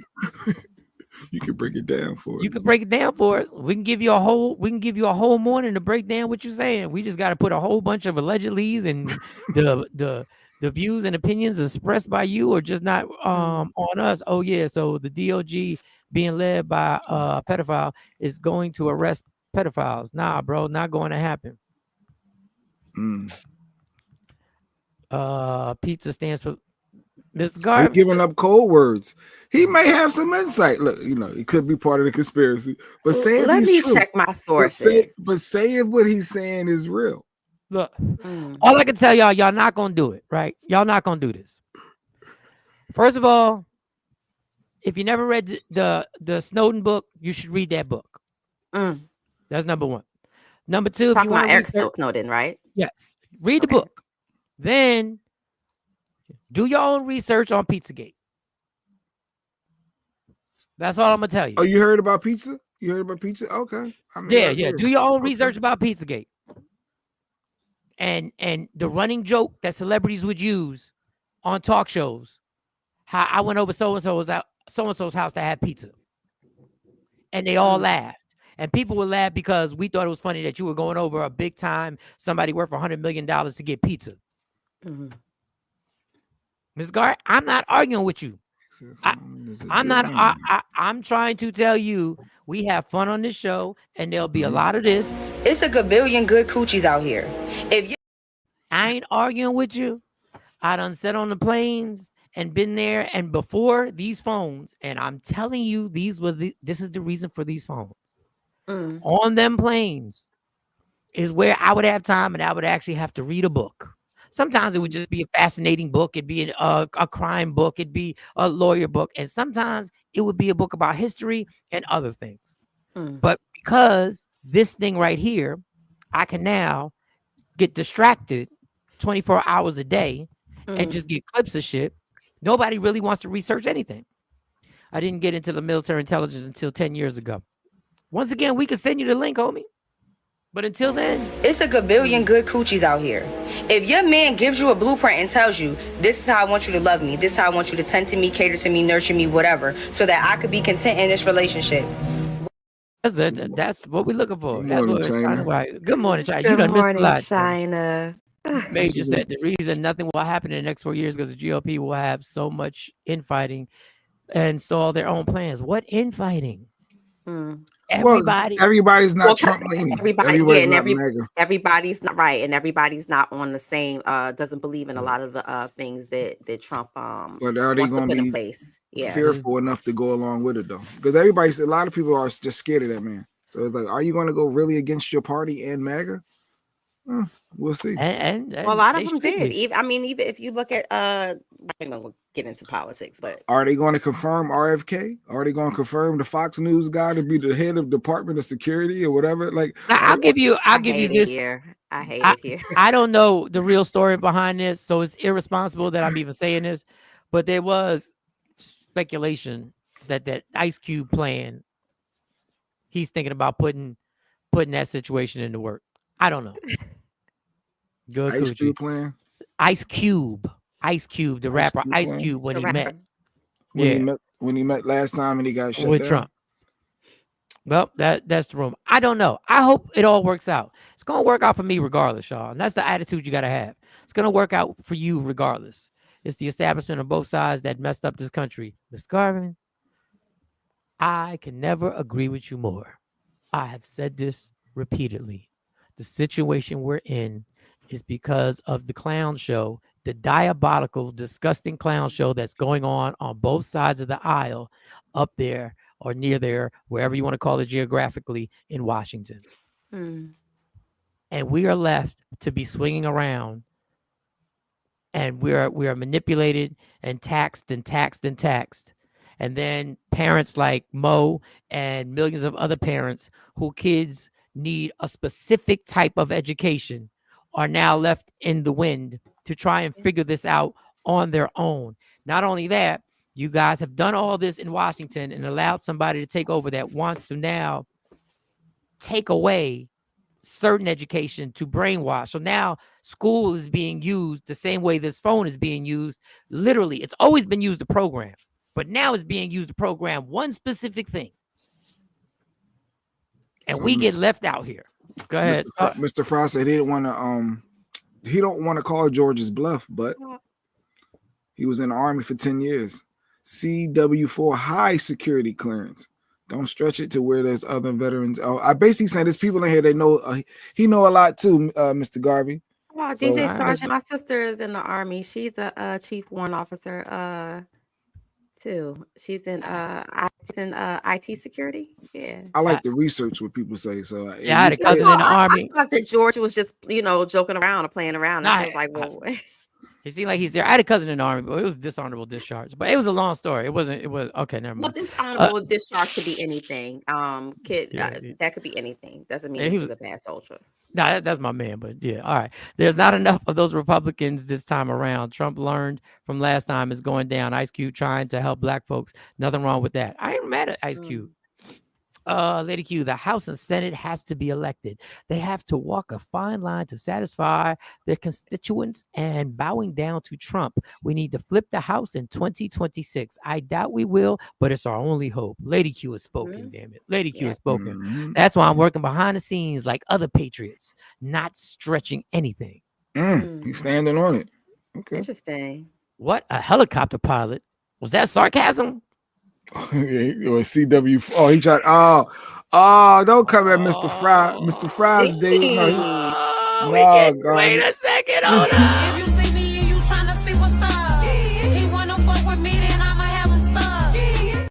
You can break it down for us. You can break it down for us. We can give you a whole morning to break down what you're saying. We just got to put a whole bunch of allegedlys and the views and opinions expressed by you or just not on us. Oh yeah, so the DOG being led by a pedophile is going to arrest pedophiles. Nah, bro, not going to happen. Pizza stands for Mr. Garvey. He's giving up cold words. He may have some insight. Look, you know, it could be part of the conspiracy. But say let me true. check my sources. But say if what he's saying is real. Look, all I can tell y'all not gonna do it, right? Y'all not gonna do this. First of all, if you never read the Snowden book, you should read that book. That's number one. Number two, talking about Eric Snowden, right? Yes, read the book. Then do your own research on Pizzagate. That's all I'm gonna tell you. Oh, you heard about pizza? You heard about pizza? Okay. Yeah. Do your own research about Pizzagate. And the running joke that celebrities would use on talk shows. how I went over so and so's house to have pizza, and they all laughed. And people would laugh because we thought it was funny that you were going over a big time somebody worth $100 million to get pizza. Ms. Gar, I'm not arguing with you. I'm trying to tell you we have fun on this show, and there'll be a lot of this. It's a gabillion good coochies out here. If you I ain't arguing with you. I done sat on the planes and been there and before these phones, and I'm telling you, this is the reason for these phones. On them planes is where I would have time and I would actually have to read a book. Sometimes it would just be a fascinating book. It'd be a crime book. It'd be a lawyer book. And sometimes it would be a book about history and other things. But because this thing right here, I can now get distracted 24 hours a day and just get clips of shit. Nobody really wants to research anything. I didn't get into the military intelligence until 10 years ago. Once again, we can send you the link, homie. But until then, it's a gabillion good coochies out here. If your man gives you a blueprint and tells you, this is how I want you to love me, this is how I want you to tend to me, cater to me, nurture me, whatever, so that I could be content in this relationship. That's what we're looking for. Good That's morning, what we're trying to write. Good morning, China. You Good done missed a morning, lot. China. Major said the reason nothing will happen in the next 4 years because the GOP will have so much infighting and stall their own plans. What infighting? Everybody's not Trump leaning. Everybody's not right, and everybody's not on the same. Doesn't believe in a lot of the things that Trump but are they wants to going put to in be place? Yeah, fearful enough to go along with it though? Because a lot of people are just scared of that man. So it's like, are you going to go really against your party and MAGA? We'll see. And well, a lot of them did. Even if you look at I'm not gonna get into politics, but are they going to confirm RFK? Are they going to confirm the Fox News guy to be the head of Department of Security or whatever? Like, I'll give you this. I hate it here. I don't know the real story behind this, so it's irresponsible that I'm even saying this. But there was speculation that Ice Cube plan, he's thinking about putting that situation into work. I don't know. Good Ice Cube plan. Ice Cube, the rapper Ice Cube when he met last time and he got shut with down. Trump. Well, that's the rumor. I don't know. I hope it all works out. It's gonna work out for me regardless, y'all. And that's the attitude you gotta have. It's gonna work out for you regardless. It's the establishment on both sides that messed up this country. Mr. Garvin, I can never agree with you more. I have said this repeatedly. The situation we're in is because of the clown show, the diabolical, disgusting clown show that's going on both sides of the aisle up there or near there, wherever you want to call it geographically in Washington. And we are left to be swinging around, and we are manipulated and taxed and taxed and taxed. And then parents like Mo and millions of other parents who kids need a specific type of education are now left in the wind to try and figure this out on their own. Not only that, you guys have done all this in Washington and allowed somebody to take over that wants to now take away certain education to brainwash. So now school is being used the same way this phone is being used. Literally, it's always been used to program, but now it's being used to program one specific thing. And so we get left out here. Go ahead. Mr. Frost said he don't want to call George's bluff, but he was in the Army for 10 years. CW4 high security clearance. Don't stretch it to where there's other veterans. Oh, I basically saying there's people in here that know he know a lot too, Mr. Garvey. Oh, DJ Sergeant, my sister is in the Army. She's a chief warrant officer too. She's in IT security. Yeah. I like to research what people say. So yeah, I had a cousin in the Army. I thought that George was just joking around or playing around. I was like, well. He seemed like he's there. I had a cousin in the Army, but it was dishonorable discharge. But it was a long story. It was okay. Never mind. Well, dishonorable discharge could be anything. That could be anything. Doesn't mean he was a bad soldier. No, that's my man. But yeah, all right. There's not enough of those Republicans this time around. Trump learned from last time is going down. Ice Cube trying to help black folks. Nothing wrong with that. I ain't mad at Ice Cube. Lady Q, the House and Senate has to be elected. They have to walk a fine line to satisfy their constituents, and bowing down to Trump. We need to flip the House in 2026. I doubt we will, but it's our only hope. Lady Q has spoken, damn it. Lady Q has spoken. That's why I'm working behind the scenes like other patriots, not stretching anything. He's standing on it. Okay. Interesting. What? A helicopter pilot? Was that sarcasm? Or CW. Oh, he tried. Don't come at Mr. Fry. Mr. Fry's day. No, wait a second. Hold on. If you see me and you tryna see what's up, he wanna fuck with me, then I'ma have him stuck.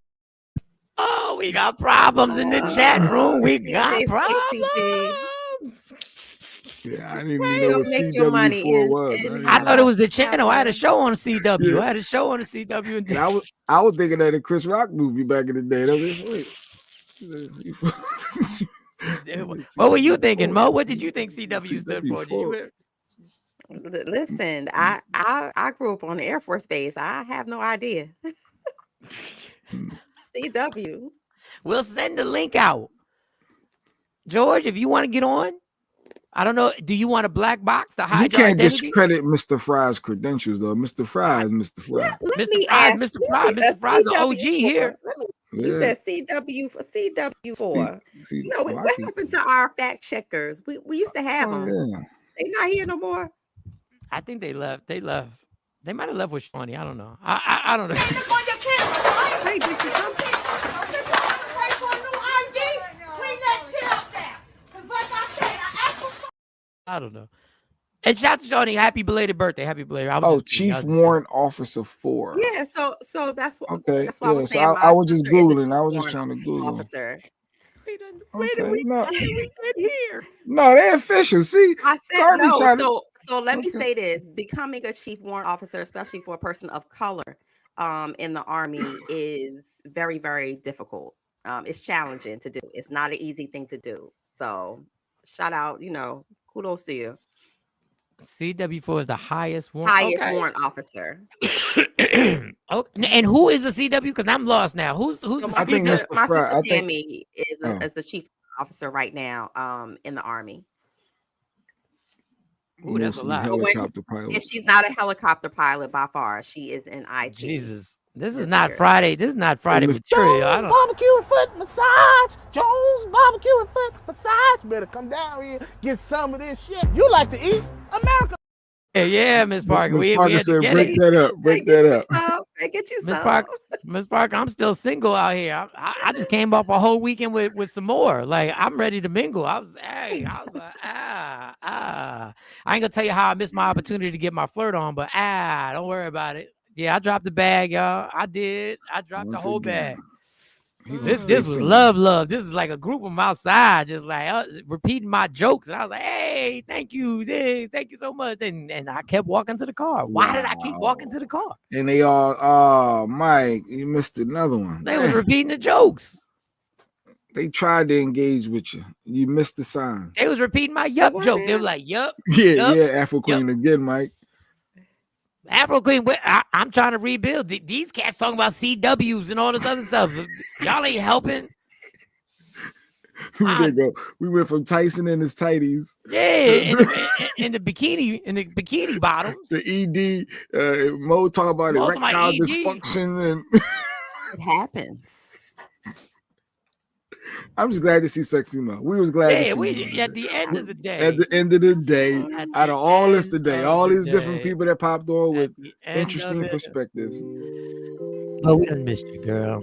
Oh, we got problems in the chat room. We got problems. Yeah, I didn't even know what CW4 was. I thought it was the channel. I had a show on CW. I had a show on the CW. And I was thinking of the Chris Rock movie back in the day. What were you thinking, Mo? What did you think CW stood for? Did you Listen, I grew up on the Air Force Base. I have no idea. CW. We'll send the link out. George, if you want to get on, I don't know. Do you want a black box to hide You can't discredit Mr. Fry's credentials, though. Mr. Fry is Mr. Fry. Mr. Fry's an OG here. He said CW for CW4. What happened to our fact checkers? We used to have them. Yeah. They not here no more. I think they left. They left. They might have left with Shawnee. I don't know. I don't know. Hey, did she come? I don't know. And shout out to Shawnee. Happy belated birthday. Happy belated. Chief Warrant Officer 4. Yeah, so that's what. Okay. That's what I was saying. I was just Googling. I was just trying to Google. Officer. Where did we get here? No, they're official. See, I said no. So let me say this: becoming a chief warrant officer, especially for a person of color, in the Army, is very, very difficult. It's challenging to do. It's not an easy thing to do. So, shout out, kudos to you. CW4 is the highest warrant. Warrant officer. And who is the CW? Because I'm lost now. Who's the I think Mr. Fry. Tammy is the chief officer right now in the Army. Ooh, that's a lot. Helicopter pilot. And she's not a helicopter pilot by far. She is in IT. Jesus. This is not Friday. This is not Friday material. I don't. Barbecue and foot massage. Jones barbecue and foot massage. Better come down here, get some of this shit. You like to eat America. Yeah, Miss Parker. Miss Parker said, break that up. Break that up. Get you Miss Parker, I'm still single out here. I just came off a whole weekend with some more. Like, I'm ready to mingle. I was like, I ain't gonna tell you how I missed my opportunity to get my flirt on, but don't worry about it. Yeah, I dropped the bag, y'all. I did. I dropped the whole bag. This was love. This is like a group of them outside, just like repeating my jokes. And I was like, hey, thank you. Thank you so much. And I kept walking to the car. Why did I keep walking to the car? And they all, Mike, you missed another one. They was repeating the jokes. They tried to engage with you. You missed the sign. They was repeating my yup joke. They were like, yup. Yeah, Afro Queen again, Mike. Afro Queen, I'm trying to rebuild. These cats talking about CWs and all this other stuff. Y'all ain't helping. We went from Tyson and his tighties. Yeah, in the bikini bottoms. The ED. Mo talk about erectile dysfunction and it happens. I'm just glad to see Sexy Mo. We was glad to see at the end of the day. At the end of the day, out of all this today, all these different people that popped on with interesting perspectives. Oh, we done missed you, girl.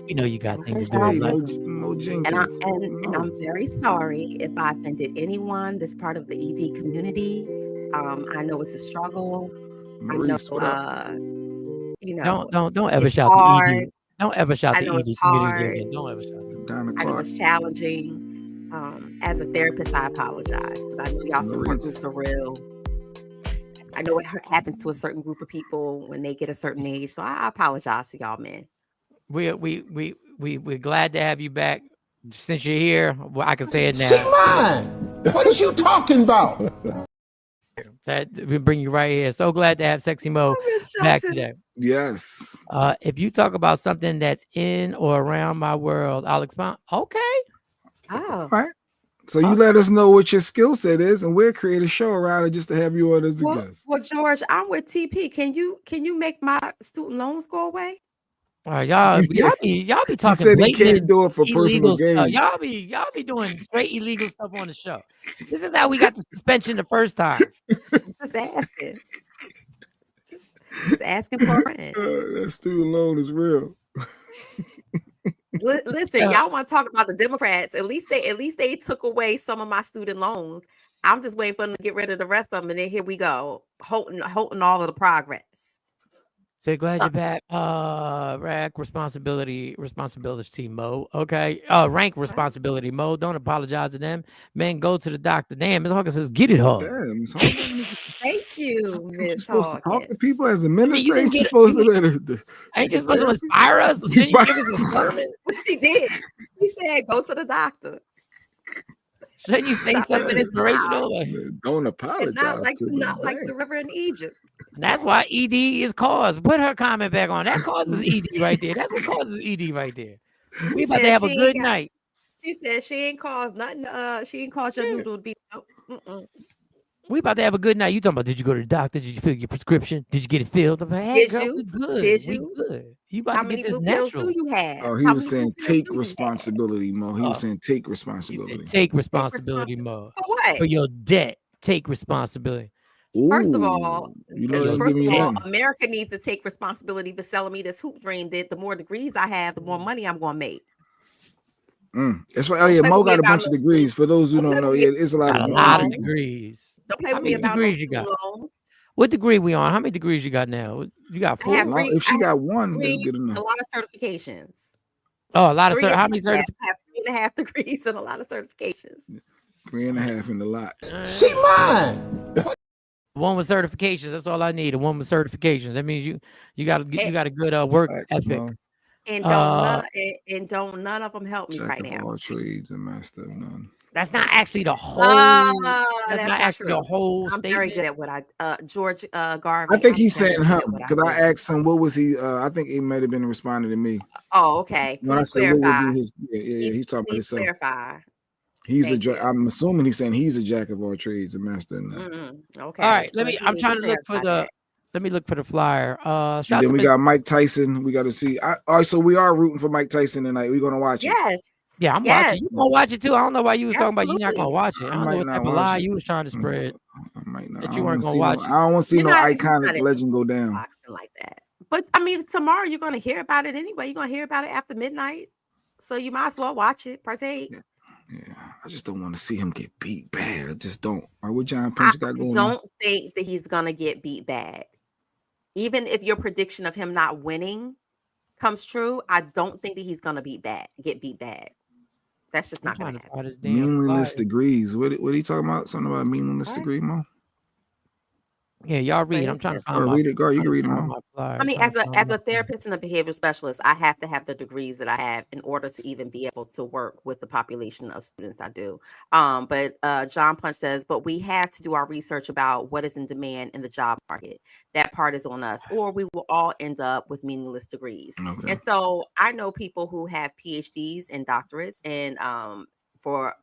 We know you got things to do. Mo Jenkins. And I'm very sorry if I offended anyone that's part of the ED community. I know it's a struggle. Maurice, I know, don't ever shout hard. the ED. Don't ever shout the ED community again. Don't ever shout them. I know it's challenging. As a therapist, I apologize because I know y'all support groups are real. I know it happens to a certain group of people when they get a certain age, so I apologize to y'all, man. We're glad to have you back. Since you're here, well, I can say it now. She mine. What is you talking about? That we bring you right here. So glad to have Sexy Mo back today. Yes. If you talk about something that's in or around my world, I'll expound. Okay. Oh. All right. So you let us know what your skill set is, and we'll create a show around it just to have you on as a guest. Well, George, I'm with TP. Can you make my student loans go away? All right, y'all be talking. He said he blatant can't do it for personal illegal stuff. gain. Y'all be doing straight illegal stuff on the show. This is how we got the suspension the first time. Just asking. Just asking for a friend. That student loan is real. Listen, y'all want to talk about the Democrats? At least they took away some of my student loans. I'm just waiting for them to get rid of the rest of them, and then here we go, holding all of the progress. Say glad you're back. Rank responsibility, Mo. Okay. Rank responsibility, Mo. Don't apologize to them. Man, go to the doctor. Damn, Miss Hawkins says, get it hard. Damn, Miss Hawkins. Thank you, Miss supposed to talk Hawkins. to people as administrator. Ain't you supposed to inspire us? Didn't you give us a sermon? Well, she did. She said, go to the doctor. Shouldn't you say something inspirational? Don't apologize. Not like the river in Egypt. That's why ED is caused. Put her comment back on. That causes ED right there. That's what causes ED right there. We about to have a good night. She said she ain't caused nothing. She ain't caused your noodle to be. We about to have a good night. You talking about? Did you go to the doctor? Did you fill your prescription? Did you get it filled? I'm like, hey, girl, we good. Did we you? good. You about How to many get this blue pills natural? do you have? Oh, he was saying take responsibility, Mo. He was saying take responsibility. Take responsibility, Mo. For what? For your debt. Take responsibility. First of all, money. America needs to take responsibility for selling me this hoop dream. That the more degrees I have, the more money I'm gonna make. That's why. Oh yeah, Mo got a bunch of degrees. For those who don't know, yeah, it's a lot of degrees. Don't play How with me many about degrees you got? What degree we on? How many degrees you got now? You got 4? If she got one, that's good enough. A lot of certifications. Oh, a lot of how many certifications? I have 3.5 degrees and a lot of certifications. 3.5 in the lot. She mine. One with certifications. That's all I need. A one with certifications. That means you got a good work ethic. And don't none of them help me right now. All trades and master of none. That's not actually the whole. That's not actually the whole I'm statement. very good at what George Garvey. I think he's saying him because I asked him what was he. I think he might have been responding to me. Oh, okay. When I said what would be his, he's talking about himself. Clarify. He's I'm assuming he's saying he's a jack of all trades, a master in none. Okay. All right. I'm trying to look for the. Let me look for the flyer. Then we got Mike Tyson. We got to see. All right, so we are rooting for Mike Tyson tonight. We're gonna watch it. Yes. Yeah, I'm watching. You gonna watch it too? I don't know why you was talking about you're not gonna watch it. I don't know what type of lie you was trying to spread. I might not. That you weren't gonna watch it. I don't want to see no iconic legend go down like that. But I mean, tomorrow you're gonna hear about it anyway. You're gonna hear about it after midnight, so you might as well watch it, partake. Yeah, I just don't want to see him get beat bad. I just don't. Or what John Prince got going on? I don't think that he's gonna get beat bad. Even if your prediction of him not winning comes true, I don't think that he's gonna get beat bad. That's just not gonna happen. Meaningless degrees. What are you talking about? Something about meaningless degree, Mo? Yeah, y'all read. I'm trying to find. Read it, girl. You can read it, Mo. I mean, as a therapist and a behavioral specialist, I have to have the degrees that I have in order to even be able to work with the population of students I do. But John Punch says, but we have to do our research about what is in demand in the job market. That part is on us, or we will all end up with meaningless degrees. Okay. And so I know people who have PhDs and doctorates, and for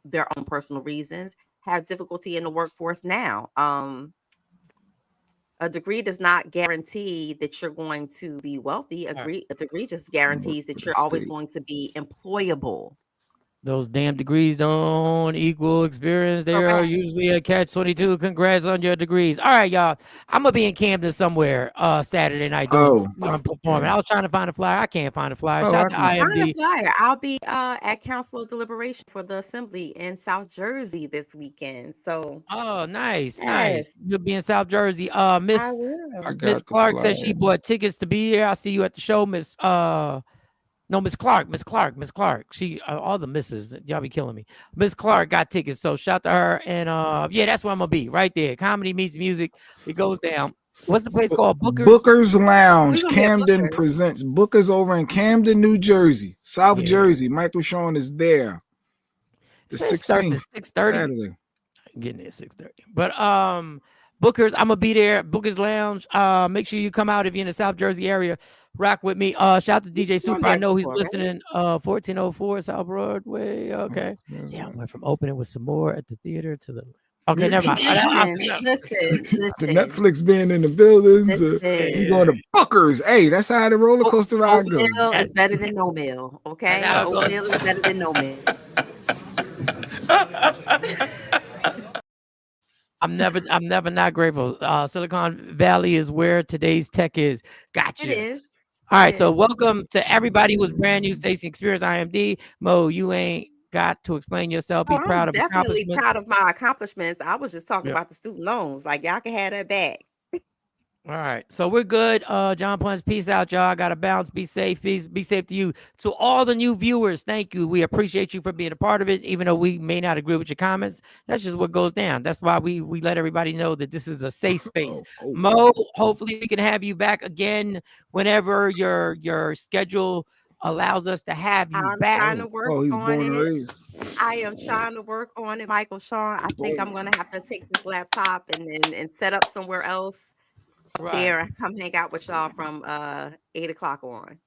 their own personal reasons, have difficulty in the workforce now. A degree does not guarantee that you're going to be wealthy. A degree just guarantees that you're always going to be employable. Those damn degrees don't equal experience. They are usually a catch-22. Congrats on your degrees. All right, y'all. I'm gonna be in Camden somewhere Saturday night doing performing. I was trying to find a flyer. I can't find a flyer. Shout out to IMD. Find a flyer. I'll be at Council of Deliberation for the Assembly in South Jersey this weekend. So nice. You'll be in South Jersey. Miss Clark says she bought tickets to be here. I'll see you at the show, Miss Miss Clark. She all the misses. Y'all be killing me. Miss Clark got tickets, so shout to her. And that's where I'm gonna be, right there. Comedy meets music. It goes down. What's the place called? Booker's Lounge. Camden presents. Booker's over in Camden, New Jersey, South Jersey. Michael Sean is there. The 16th, 6:30. Saturday. Getting there at 6:30. But Booker's, I'm gonna be there. Booker's Lounge. Make sure you come out if you're in the South Jersey area. Rock with me. Shout out to DJ Super. I know he's listening. 1404 South Broadway. Okay. Yeah, I went from opening with some more at the theater to the. Okay, never mind. Listen. The Netflix being in the buildings. You going to Booker's. Hey, that's how the roller coaster ride goes. Oatmeal is better than no meal. Okay, oatmeal is better than no meal. I'm never not grateful. Silicon Valley is where today's tech is. Gotcha. It is. All right, so welcome to everybody who's brand new. Stacey Experience IMD. Mo, you ain't got to explain yourself. Be proud of definitely accomplishments. proud of my accomplishments. I was just talking about the student loans. Like y'all can have that back. All right, so we're good. John Punch, peace out, y'all. I gotta bounce. Be safe. Be safe to you. To all the new viewers, thank you. We appreciate you for being a part of it, even though we may not agree with your comments. That's just what goes down. That's why we let everybody know that this is a safe space. Mo, hopefully we can have you back again whenever your schedule allows us to have you back. Trying to work on it. I am trying to work on it, Michael Sean. I think I'm gonna have to take this laptop and set up somewhere else. There, I come hang out with y'all from 8 o'clock on.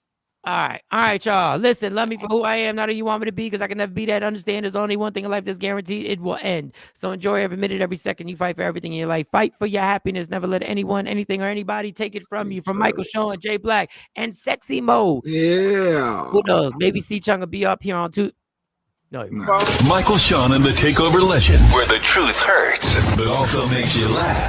All right, y'all. Listen, love me for who I am, not who you want me to be, because I can never be that. Understand there's only one thing in life that's guaranteed. It will end. So enjoy every minute, every second. You fight for everything in your life. Fight for your happiness. Never let anyone, anything, or anybody take it from you. From Michael Sean, Jay Black, and Sexy Mo. Yeah. Who knows? Maybe C Chung will be up here on two. No, Michael Sean and the Takeover Legend, where the truth hurts, but also makes you laugh.